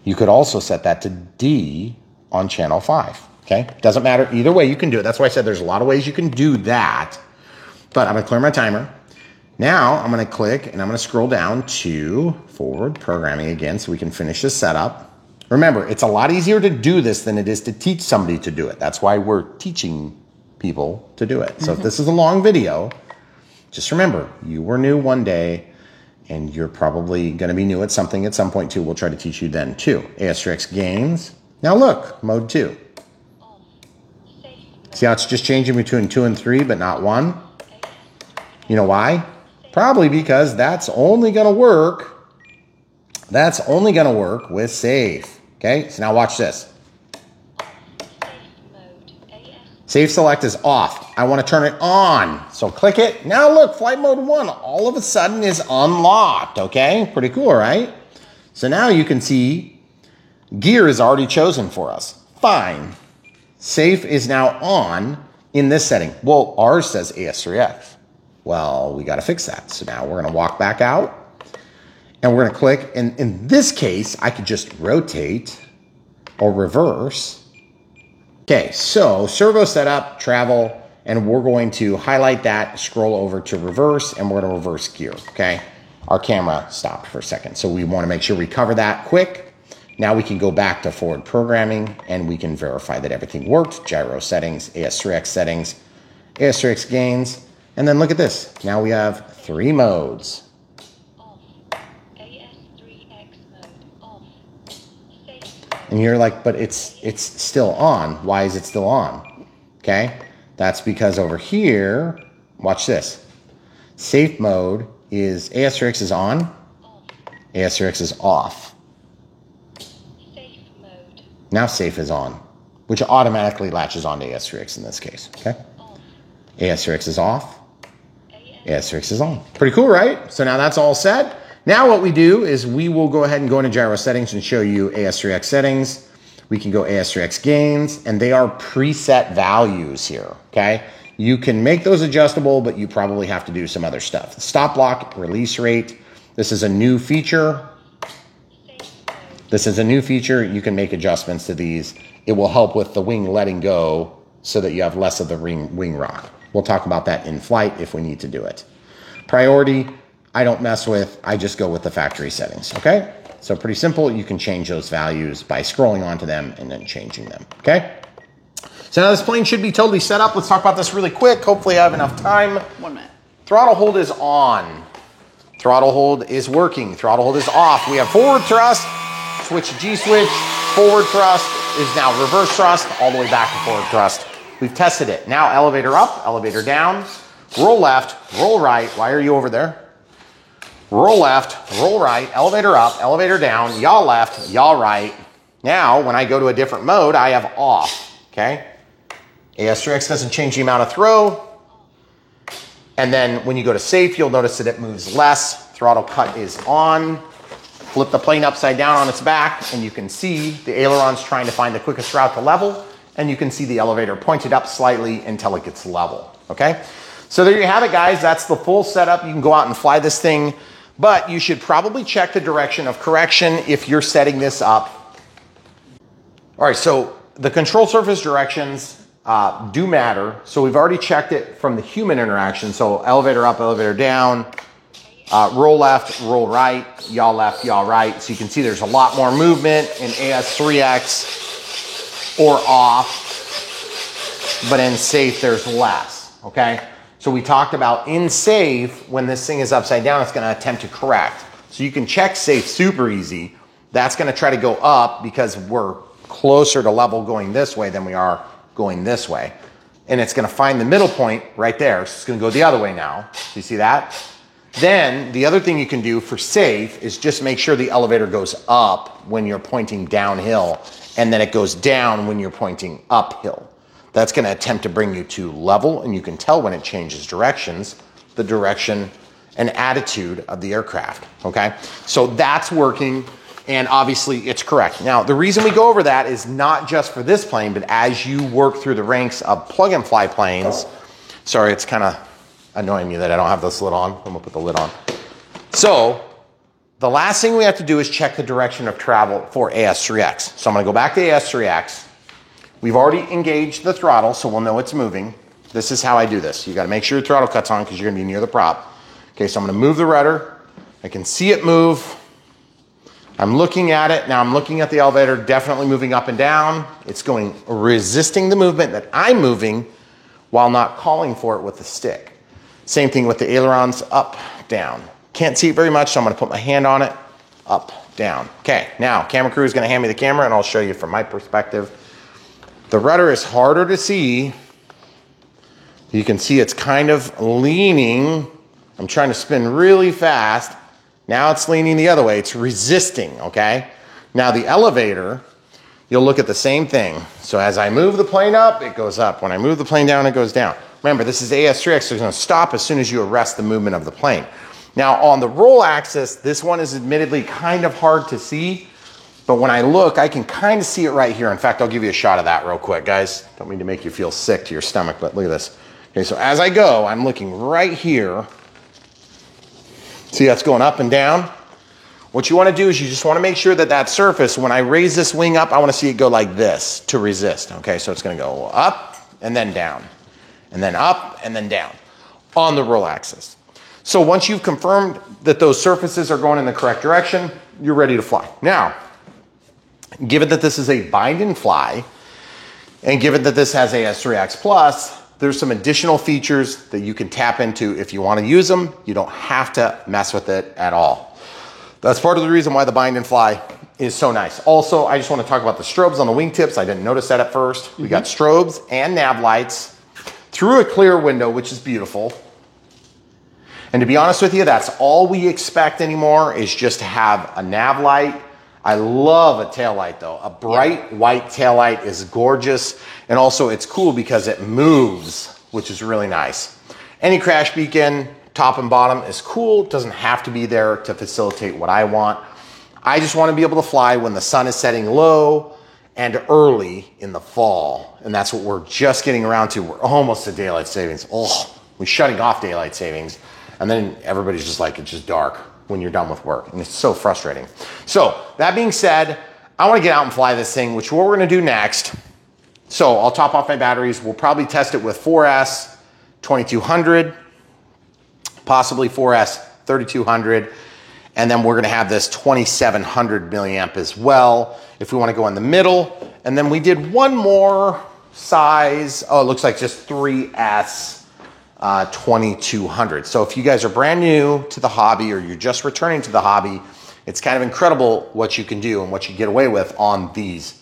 You could also set that to D on channel 5. Okay, doesn't matter. Either way, you can do it. That's why I said there's a lot of ways you can do that. But I'm going to clear my timer. Now I'm going to click and I'm going to scroll down to forward programming again so we can finish this setup. Remember, it's a lot easier to do this than it is to teach somebody to do it. That's why we're teaching people to do it. So if this is a long video, just remember, you were new one day and you're probably going to be new at something at some point too. We'll try to teach you then too. AS3X gains. Now look, mode 2. See how it's just changing between 2 and 3, but not 1? You know why? Probably because that's only going to work. That's only going to work with safe. Okay, so now watch this. Safe select is off. I want to turn it on. So click it. Now look, flight mode 1 all of a sudden is unlocked. Okay, pretty cool, right? So now you can see gear is already chosen for us. Fine. Safe is now on in this setting. Well, ours says AS3X. Well, we got to fix that. So now we're going to walk back out and we're going to click. And in this case, I could just rotate or reverse. Okay, so servo setup, travel, and we're going to highlight that, scroll over to reverse, and we're going to reverse gear, okay? Our camera stopped for a second, so we want to make sure we cover that quick. Now we can go back to forward programming, and we can verify that everything worked. Gyro settings, AS3X settings, AS3X gains, and then look at this. Now we have 3 modes. And you're like, but it's still on. Why is it still on? Okay, that's because over here, watch this. Safe mode is AS3X is on, AS3X is off. Safe mode. Now safe is on, which automatically latches on to AS3X in this case. Okay, AS3X is off, AS3X is on. Pretty cool, right? So now that's all set. Now what we do is we will go ahead and go into gyro settings and show you AS3X settings. We can go AS3X gains, and they are preset values here, okay? You can make those adjustable, but you probably have to do some other stuff. Stop lock, release rate. This is a new feature. This is a new feature. You can make adjustments to these. It will help with the wing letting go so that you have less of the wing rock. We'll talk about that in flight if we need to do it. Priority, I don't mess with, I just go with the factory settings, okay? So pretty simple, you can change those values by scrolling onto them and then changing them, okay? So now this plane should be totally set up. Let's talk about this really quick. Hopefully I have enough time.
1 minute.
Throttle hold is on. Throttle hold is working. Throttle hold is off. We have forward thrust, switch to G-switch. Forward thrust is now reverse thrust, all the way back to forward thrust. We've tested it. Now elevator up, elevator down, roll left, roll right. Why are you over there? Roll left, roll right, elevator up, elevator down, yaw left, yaw right. Now, when I go to a different mode, I have off, okay? AS3X doesn't change the amount of throw. And then when you go to safe, you'll notice that it moves less. Throttle cut is on. Flip the plane upside down on its back, and you can see the ailerons trying to find the quickest route to level, and you can see the elevator pointed up slightly until it gets level, okay? So there you have it, guys. That's the full setup. You can go out and fly this thing. But you should probably check the direction of correction if you're setting this up. All right, so the control surface directions do matter. So we've already checked it from the human interaction. So elevator up, elevator down, roll left, roll right, yaw left, yaw right. So you can see there's a lot more movement in AS3X or off, but in safe there's less, okay? So we talked about in safe, when this thing is upside down, it's gonna attempt to correct. So you can check safe super easy. That's gonna try to go up because we're closer to level going this way than we are going this way. And it's gonna find the middle point right there. So it's gonna go the other way now. You see that? Then the other thing you can do for safe is just make sure the elevator goes up when you're pointing downhill, and then it goes down when you're pointing uphill. That's going to attempt to bring you to level, and you can tell when it changes directions, the direction and attitude of the aircraft, okay? So that's working, and obviously it's correct. Now, the reason we go over that is not just for this plane, but as you work through the ranks of plug-and-fly planes. Sorry, it's kind of annoying me that I don't have this lid on. I'm going to put the lid on. So the last thing we have to do is check the direction of travel for AS3X. So I'm going to go back to AS3X. We've already engaged the throttle, so we'll know it's moving. This is how I do this. You got to make sure your throttle cut's on because you're going to be near the prop. Okay, so I'm going to move the rudder. I can see it move. I'm looking at it. Now I'm looking at the elevator, definitely moving up and down. It's going, resisting the movement that I'm moving while not calling for it with the stick. Same thing with the ailerons, up, down. Can't see it very much, so I'm going to put my hand on it, up, down. Okay, now camera crew is going to hand me the camera, and I'll show you from my perspective. The rudder is harder to see. You can see it's kind of leaning. I'm trying to spin really fast. Now it's leaning the other way. It's resisting, okay? Now the elevator, you'll look at the same thing. So as I move the plane up, it goes up. When I move the plane down, it goes down. Remember, this is AS3X, so it's going to stop as soon as you arrest the movement of the plane. Now on the roll axis, this one is admittedly kind of hard to see. But when I look, I can kind of see it right here. In fact, I'll give you a shot of that real quick, guys. Don't mean to make you feel sick to your stomach, but look at this. Okay, so as I go, I'm looking right here. See, that's going up and down. What you want to do is you just want to make sure that that surface, when I raise this wing up, I want to see it go like this to resist. Okay, so it's going to go up and then down, and then up and then down on the roll axis. So once you've confirmed that those surfaces are going in the correct direction, you're ready to fly. Now, given that this is a bind and fly, and given that this has AS3X Plus, there's some additional features that you can tap into if you want to use them. You don't have to mess with it at all. That's part of the reason why the bind and fly is so nice. Also, I just want to talk about the strobes on the wingtips. I didn't notice that at first. We got strobes and nav lights through a clear window, which is beautiful. And to be honest with you, that's all we expect anymore, is just to have a nav light. I love a tail light though. A bright white tail light is gorgeous. And also it's cool because it moves, which is really nice. Any crash beacon, top and bottom, is cool. It doesn't have to be there to facilitate what I want. I just want to be able to fly when the sun is setting low and early in the fall. And that's what we're just getting around to. We're almost to daylight savings. Oh, we're shutting off daylight savings. And then everybody's just like, it's just dark when you're done with work. And it's so frustrating. So that being said, I want to get out and fly this thing, which what we're going to do next. So I'll top off my batteries. We'll probably test it with 4S 2200, possibly 4S 3200. And then we're going to have this 2700 milliamp as well, if we want to go in the middle. And then we did one more size. Oh, it looks like just 3S 2200. So if you guys are brand new to the hobby, or you're just returning to the hobby, it's kind of incredible what you can do and what you get away with on these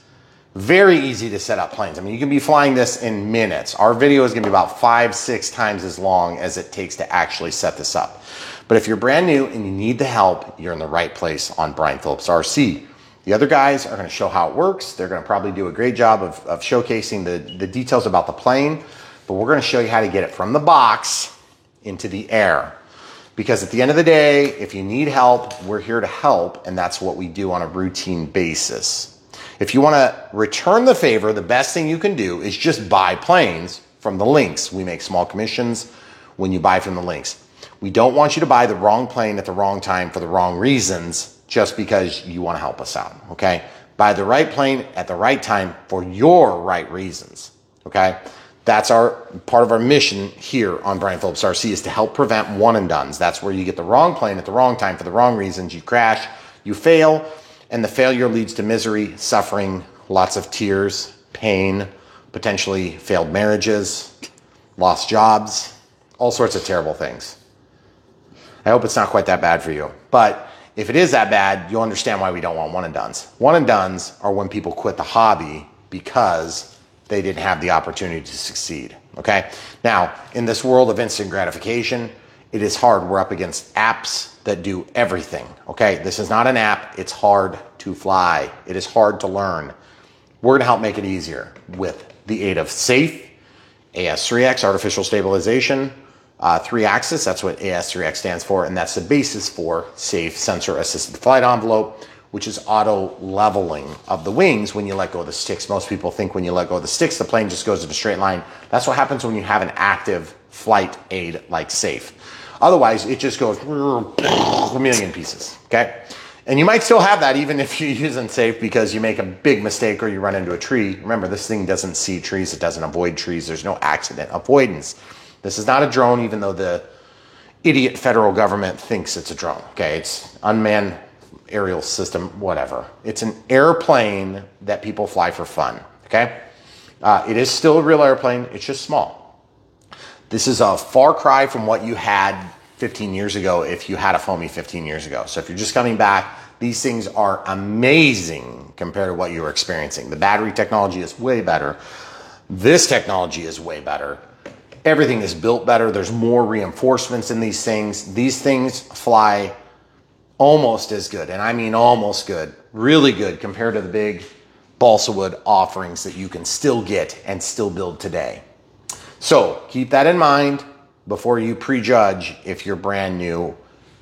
very easy to set up planes. I mean, you can be flying this in minutes. Our video is going to be about 5-6 times as long as it takes to actually set this up. But if you're brand new and you need the help, you're in the right place on Brian Phillips RC. The other guys are going to show how it works. They're going to probably do a great job of showcasing the details about the plane. But we're going to show you how to get it from the box into the air. Because at the end of the day, if you need help, we're here to help, and that's what we do on a routine basis. If you want to return the favor, the best thing you can do is just buy planes from the links. We make small commissions when you buy from the links. We don't want you to buy the wrong plane at the wrong time for the wrong reasons just because you want to help us out, okay? Buy the right plane at the right time for your right reasons, okay? That's part of our mission here on Brian Phillips RC, is to help prevent one and dones. That's where you get the wrong plane at the wrong time for the wrong reasons. You crash, you fail, and the failure leads to misery, suffering, lots of tears, pain, potentially failed marriages, lost jobs, all sorts of terrible things. I hope it's not quite that bad for you. But if it is that bad, you'll understand why we don't want one and dones. One and dones are when people quit the hobby because they didn't have the opportunity to succeed, okay? Now, in this world of instant gratification, it is hard. We're up against apps that do everything, okay? This is not an app. It's hard to fly. It is hard to learn. We're gonna help make it easier with the aid of SAFE, AS3X, Artificial Stabilization, 3-axis, that's what AS3X stands for, and that's the basis for SAFE, Sensor Assisted Flight Envelope, which is auto leveling of the wings when you let go of the sticks. Most people think when you let go of the sticks, the plane just goes in a straight line. That's what happens when you have an active flight aid like SAFE. Otherwise, it just goes a million pieces, okay? And you might still have that even if you're using SAFE because you make a big mistake or you run into a tree. Remember, this thing doesn't see trees. It doesn't avoid trees. There's no accident avoidance. This is not a drone, even though the idiot federal government thinks it's a drone, okay? It's unmanned aerial system, whatever. It's an airplane that people fly for fun, okay? It is still a real airplane. It's just small. This is a far cry from what you had 15 years ago if you had a Foamy 15 years ago. So if you're just coming back, these things are amazing compared to what you were experiencing. The battery technology is way better. This technology is way better. Everything is built better. There's more reinforcements in these things. These things fly almost as good, and I mean almost good, really good compared to the big balsa wood offerings that you can still get and still build today. So keep that in mind before you prejudge if you're brand new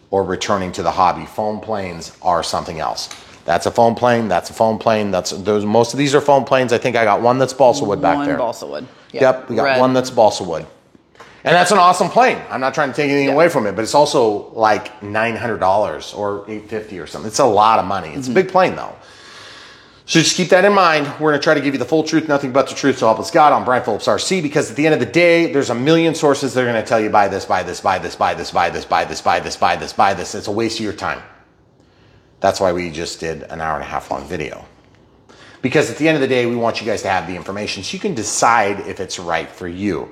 or returning to the hobby. Foam planes are something else. That's a foam plane. That's a foam plane. Most of these are foam planes. I think I got one that's balsa wood back there.
One balsa wood.
Yep, we got one that's balsa wood. And that's an awesome plane. I'm not trying to take anything away from it, but it's also like $900 or $850 or something. It's a lot of money. It's a big plane though. So just keep that in mind. We're going to try to give you the full truth, nothing but the truth, so help us God on Brian Phillips RC, because at the end of the day, there's a million sources that are going to tell you buy this, buy this, buy this, buy this, buy this, buy this, buy this, buy this, buy this. It's a waste of your time. That's why we just did an hour and a half long video. Because at the end of the day, we want you guys to have the information so you can decide if it's right for you.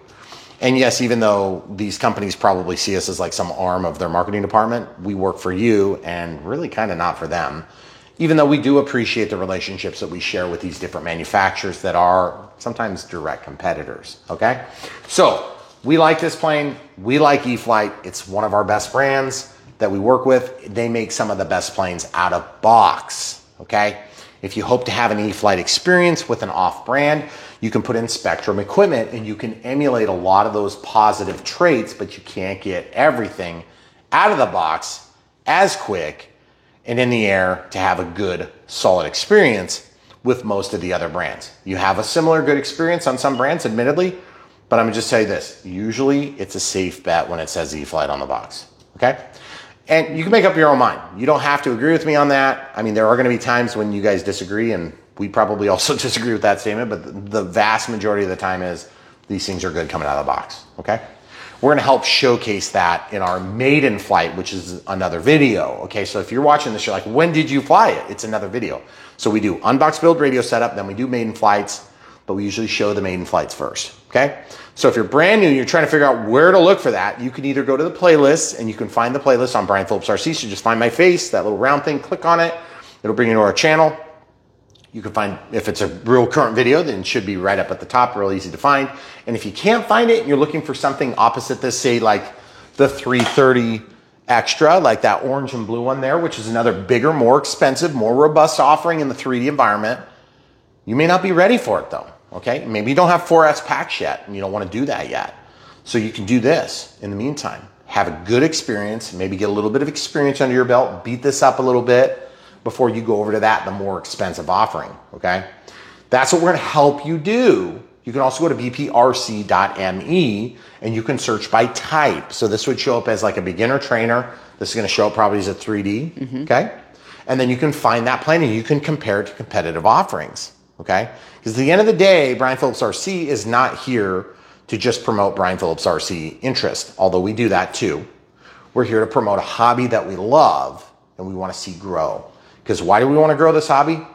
And yes, even though these companies probably see us as like some arm of their marketing department, we work for you and really kind of not for them. Even though we do appreciate the relationships that we share with these different manufacturers that are sometimes direct competitors, okay? So we like this plane. We like E-flite. It's one of our best brands that we work with. They make some of the best planes out of box, okay? If you hope to have an E-flite experience with an off-brand, you can put in Spektrum equipment and you can emulate a lot of those positive traits, but you can't get everything out of the box as quick and in the air to have a good, solid experience with most of the other brands. You have a similar good experience on some brands, admittedly, but I'm gonna just tell you this. Usually it's a safe bet when it says E-flite on the box, okay? And you can make up your own mind. You don't have to agree with me on that. I mean, there are gonna be times when you guys disagree, and we probably also disagree with that statement, but the vast majority of the time is these things are good coming out of the box, okay? We're gonna help showcase that in our maiden flight, which is another video, okay? So if you're watching this, you're like, when did you fly it? It's another video. So we do unbox, build, radio setup, then we do maiden flights, but we usually show the maiden flights first, okay? So if you're brand new, you're trying to figure out where to look for that, you can either go to the playlist, and you can find the playlist on Brian Phillips RC, so just find my face, that little round thing, click on it, it'll bring you to our channel. You can find, if it's a real current video, then it should be right up at the top, real easy to find. And if you can't find it and you're looking for something opposite this, say like the 330 Extra, like that orange and blue one there, which is another bigger, more expensive, more robust offering in the 3D environment, you may not be ready for it though, okay? Maybe you don't have 4S packs yet and you don't want to do that yet. So you can do this in the meantime. Have a good experience, maybe get a little bit of experience under your belt, beat this up a little bit, before you go over to that, the more expensive offering, okay? That's what we're gonna help you do. You can also go to bprc.me and you can search by type. So this would show up as like a beginner trainer. This is gonna show up probably as a 3D, okay? And then you can find that plane and you can compare it to competitive offerings, okay? Because at the end of the day, Brian Phillips RC is not here to just promote Brian Phillips RC interest, although we do that too. We're here to promote a hobby that we love and we wanna see grow. Because why do we want to grow this hobby?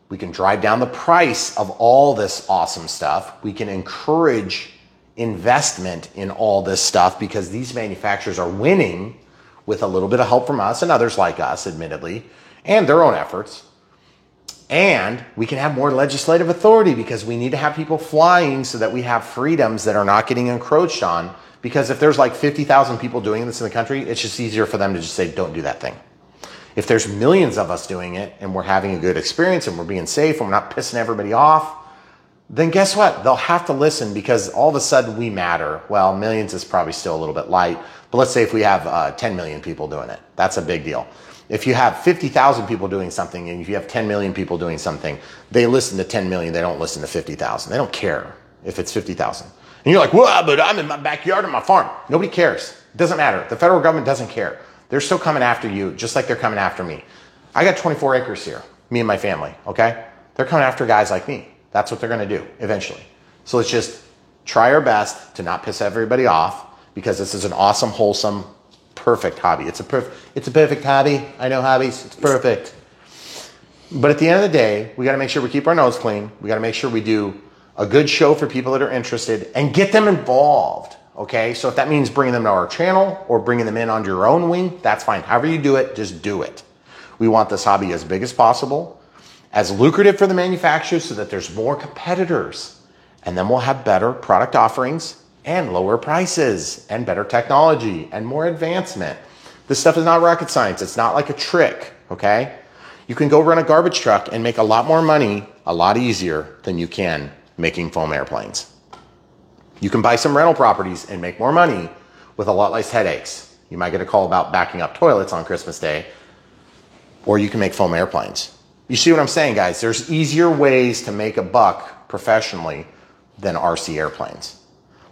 We can drive down the price of all this awesome stuff. We can encourage investment in all this stuff because these manufacturers are winning with a little bit of help from us and others like us, admittedly, and their own efforts. And we can have more legislative authority because we need to have people flying so that we have freedoms that are not getting encroached on. Because if there's like 50,000 people doing this in the country, it's just easier for them to just say, don't do that thing. If there's millions of us doing it and we're having a good experience and we're being safe and we're not pissing everybody off, then guess what? They'll have to listen because all of a sudden we matter. Well, millions is probably still a little bit light, but let's say if we have 10 million people doing it, that's a big deal. If you have 50,000 people doing something and if you have 10 million people doing something, they listen to 10 million, they don't listen to 50,000. They don't care if it's 50,000. And you're like, well, but I'm in my backyard on my farm. Nobody cares. It doesn't matter. The federal government doesn't care. They're still coming after you, just like they're coming after me. I got 24 acres here, me and my family, okay? They're coming after guys like me. That's what they're gonna do eventually. So let's just try our best to not piss everybody off because this is an awesome, wholesome, perfect hobby. It's a perfect hobby. I know hobbies, it's perfect. But at the end of the day, we gotta make sure we keep our nose clean. We gotta make sure we do a good show for people that are interested and get them involved. Okay, so if that means bringing them to our channel or bringing them in under your own wing, that's fine. However you do it, just do it. We want this hobby as big as possible, as lucrative for the manufacturers so that there's more competitors. And then we'll have better product offerings and lower prices and better technology and more advancement. This stuff is not rocket science. It's not like a trick, okay? You can go run a garbage truck and make a lot more money a lot easier than you can making foam airplanes. You can buy some rental properties and make more money with a lot less headaches. You might get a call about backing up toilets on Christmas Day, or you can make foam airplanes. You see what I'm saying, guys? There's easier ways to make a buck professionally than RC airplanes.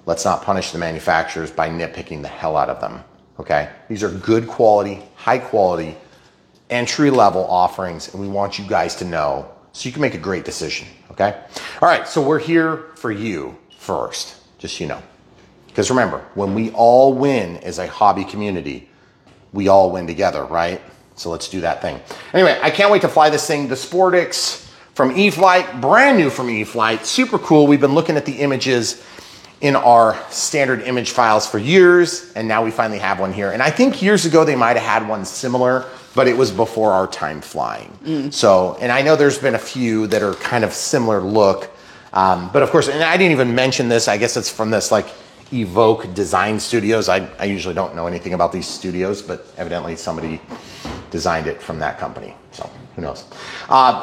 Let's not punish the manufacturers by nitpicking the hell out of them, okay? These are good quality, high quality, entry level offerings, and we want you guys to know so you can make a great decision, okay? All right, so we're here for you first, just so you know. Because remember, when we all win as a hobby community, we all win together, right? So let's do that thing. Anyway, I can't wait to fly this thing. The Sportix from E-flite, brand new from E-flite, super cool. We've been looking at the images in our standard image files for years, and now we finally have one here. And I think years ago they might have had one similar, but it was before our time flying. So, and I know there's been a few that are kind of similar look, but of course, and I didn't even mention this, I guess it's from this like Evoke Design Studios. I usually don't know anything about these studios, but evidently somebody designed it from that company. So who knows?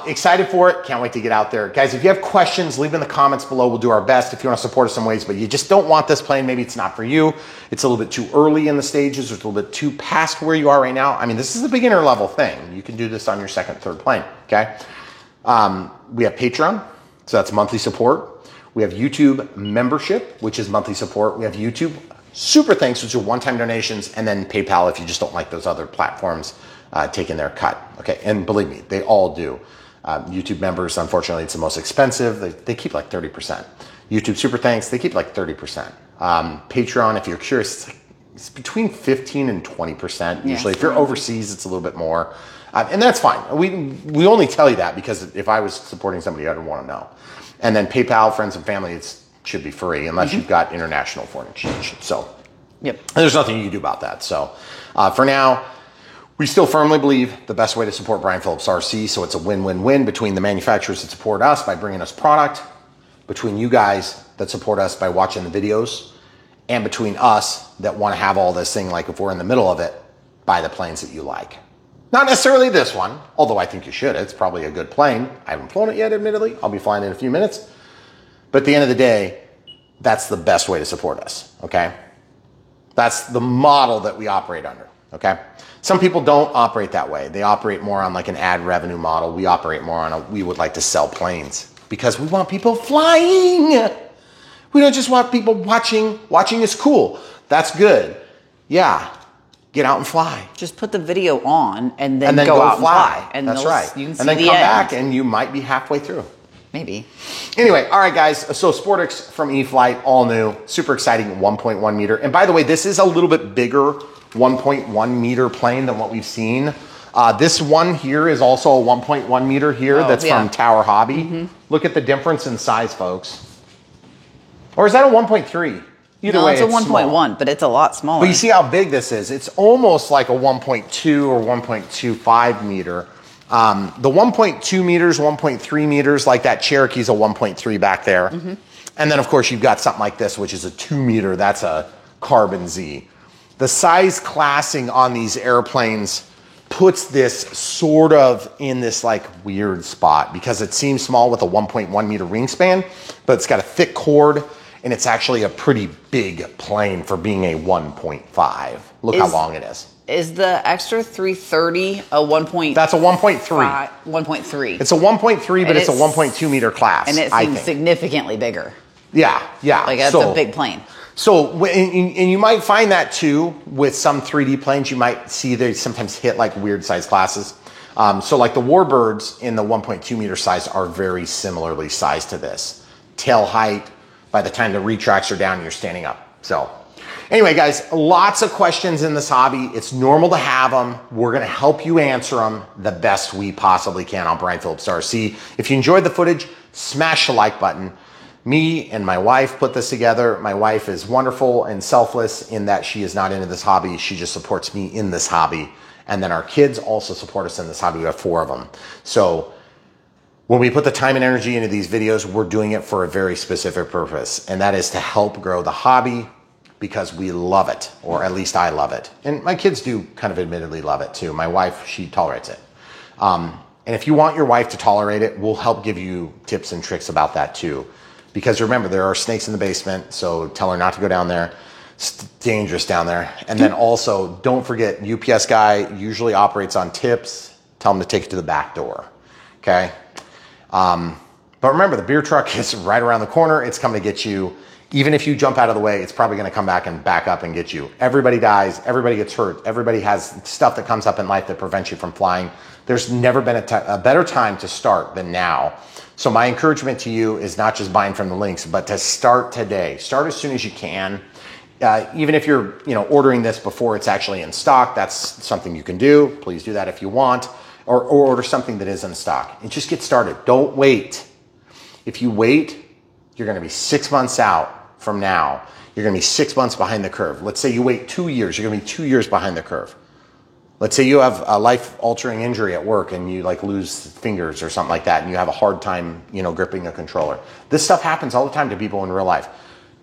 Excited for it. Can't wait to get out there. Guys, if you have questions, leave them in the comments below. We'll do our best if you want to support us in ways, but you just don't want this plane. Maybe it's not for you. It's a little bit too early in the stages. Or it's a little bit too past where you are right now. I mean, this is a beginner level thing. You can do this on your second, third plane, okay? We have Patreon, so that's monthly support. We have YouTube membership, which is monthly support. We have YouTube Super Thanks, which are one-time donations, and then PayPal if you just don't like those other platforms taking their cut. Okay, and believe me, they all do. YouTube members, unfortunately, it's the most expensive. They keep like 30%. YouTube Super Thanks, they keep like 30%. Patreon, if you're curious, it's between 15 and 20%. Usually, if you're overseas, it's a little bit more. And that's fine. We only tell you that because if I was supporting somebody, I'd want to know. And then PayPal, friends and family, it should be free unless you've got international foreign exchange. So there's nothing you can do about that. So for now, we still firmly believe the best way to support Brian Phillips RC, so it's a win-win-win between the manufacturers that support us by bringing us product, between you guys that support us by watching the videos, and between us that want to have all this thing, like if we're in the middle of it, buy the planes that you like. Not necessarily this one, although I think you should. It's probably a good plane. I haven't flown it yet, admittedly. I'll be flying it in a few minutes. But at the end of the day, that's the best way to support us, okay? That's the model that we operate under, okay? Some people don't operate that way. They operate more on like an ad revenue model. We operate more on we would like to sell planes because we want people flying. We don't just want people watching. Watching is cool. That's good. Yeah. Get out and fly.
Just put the video on and then go out and fly. And
that's right.
You can see
and then
the
come
end.
back and you might be halfway through.
Maybe.
Anyway, all right, guys. So Sportix from E-flite, all new, super exciting, 1.1 meter. And by the way, this is a little bit bigger 1.1 meter plane than what we've seen. This one here is also a 1.1 meter here that's from Tower Hobby. Look at the difference in size, folks. Or is that a 1.3? Either way,
it's a 1.1, but it's a lot smaller.
But you see how big this is. It's almost like a 1.2 or 1.25 meter. The 1.2 meters, 1.3 meters, like that Cherokee's a 1.3 back there. And then, of course, you've got something like this, which is a 2 meter. That's a Carbon Z. The size classing on these airplanes puts this sort of in this like weird spot because it seems small with a 1.1 meter wingspan, but it's got a thick cord. And it's actually a pretty big plane for being a 1.5. Look how long it is.
Is the extra 330 a 1.3?
That's a 1.3.
1.3.
It's a 1.3, but it's a 1.2 meter class.
And it seems significantly bigger.
Yeah.
Like that's a big plane.
So, and you might find that too with some 3D planes. You might see they sometimes hit like weird size classes. So like the Warbirds in the 1.2 meter size are very similarly sized to this. Tail height, by the time the retracts are down, you're standing up. So anyway, guys, lots of questions in this hobby. It's normal to have them. We're going to help you answer them the best we possibly can on Brian Phillips RC. If you enjoyed the footage, smash the like button. Me and my wife put this together. My wife is wonderful and selfless in that she is not into this hobby. She just supports me in this hobby. And then our kids also support us in this hobby. We have 4 of them. So when we put the time and energy into these videos, we're doing it for a very specific purpose, and that is to help grow the hobby because we love it, or at least I love it. And my kids do kind of admittedly love it too. My wife, she tolerates it. And if you want your wife to tolerate it, we'll help give you tips and tricks about that too. Because remember, there are snakes in the basement, so tell her not to go down there. It's dangerous down there. And then also, don't forget, UPS guy usually operates on tips. Tell him to take it to the back door. okay? But remember, the beer truck is right around the corner. It's coming to get you. Even if you jump out of the way, it's probably going to come back and back up and get you. Everybody dies. Everybody gets hurt. Everybody has stuff that comes up in life that prevents you from flying. There's never been a better time to start than now. So my encouragement to you is not just buying from the links, but to start today. Start as soon as you can. Even if you're ordering this before it's actually in stock, that's something you can do. Please do that if you want. Or order something that is in stock. And just get started. Don't wait. If you wait, you're going to be 6 months out from now. You're going to be 6 months behind the curve. Let's say you wait 2 years. You're going to be 2 years behind the curve. Let's say you have a life-altering injury at work and you lose fingers or something like that, and you have a hard time, gripping a controller. This stuff happens all the time to people in real life.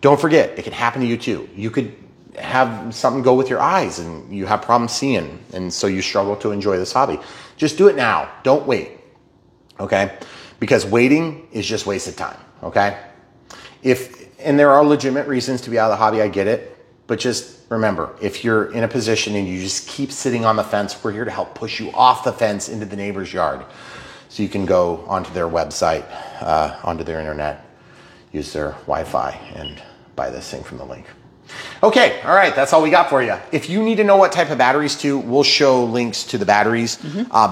Don't forget, it can happen to you too. You could have something go with your eyes and you have problems seeing, and so you struggle to enjoy this hobby. Just do it now. Don't wait, okay? Because waiting is just wasted time, okay? And there are legitimate reasons to be out of the hobby, I get it. But just remember, if you're in a position and you just keep sitting on the fence, we're here to help push you off the fence into the neighbor's yard. So you can go onto their website, onto their internet, use their Wi-Fi, and buy this thing from the link. Okay, all right, that's all we got for you. If you need to know what type of batteries to, we'll show links to the batteries.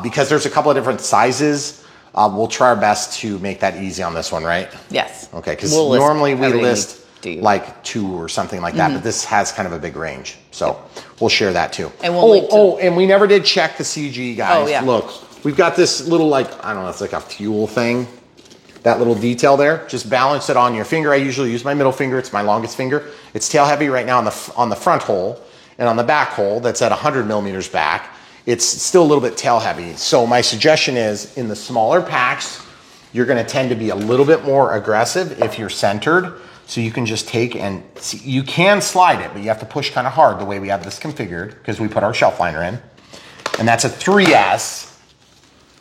Because there's a couple of different sizes. We'll try our best to make that easy on this one, right?
Yes.
Okay, because normally we list like 2 or something like that, but this has kind of a big range. So we'll share that too.
And we'll
and we never did check the CG, guys.
Oh, yeah.
Look, we've got this little I don't know, it's like a fuel thing. That little detail there, just balance it on your finger. I usually use my middle finger. It's my longest finger. It's tail heavy right now on the front hole, and on the back hole that's at 100 millimeters back, it's still a little bit tail heavy. So my suggestion is in the smaller packs, you're going to tend to be a little bit more aggressive if you're centered. So you can just take and you can slide it, but you have to push kind of hard the way we have this configured because we put our shelf liner in. And that's a 3S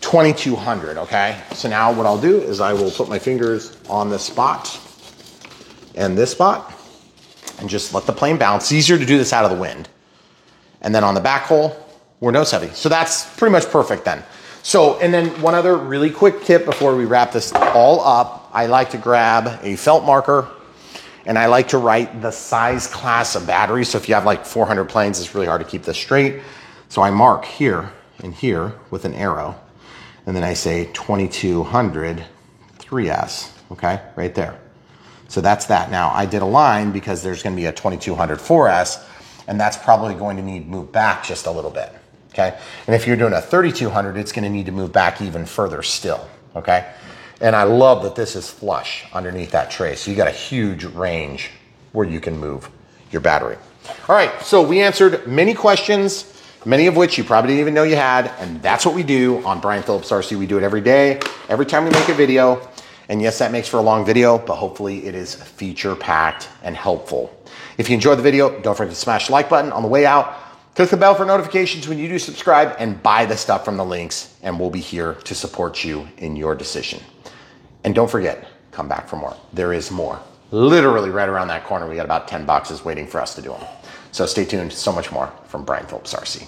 2200, okay? So now what I'll do is I will put my fingers on this spot and this spot and just let the plane bounce. It's easier to do this out of the wind. And then on the back hole, we're nose heavy. So that's pretty much perfect then. So, and then one other really quick tip before we wrap this all up, I like to grab a felt marker and I like to write the size class of battery. So if you have like 400 planes, it's really hard to keep this straight. So I mark here and here with an arrow. And then I say 2200 3S, okay, right there. So that's that. Now I did a line because there's gonna be a 2200 4S, and that's probably going to need to move back just a little bit, okay? And if you're doing a 3200, it's gonna need to move back even further still, okay? And I love that this is flush underneath that tray. So you got a huge range where you can move your battery. All right, so we answered many questions, many of which you probably didn't even know you had, and that's what we do on Brian Phillips RC. We do it every day, every time we make a video. And yes, that makes for a long video, but hopefully it is feature-packed and helpful. If you enjoyed the video, don't forget to smash the like button on the way out. Click the bell for notifications when you do subscribe, and buy the stuff from the links, and we'll be here to support you in your decision. And don't forget, come back for more. There is more. Literally right around that corner, we got about 10 boxes waiting for us to do them. So stay tuned, so much more from Brian Phillips RC.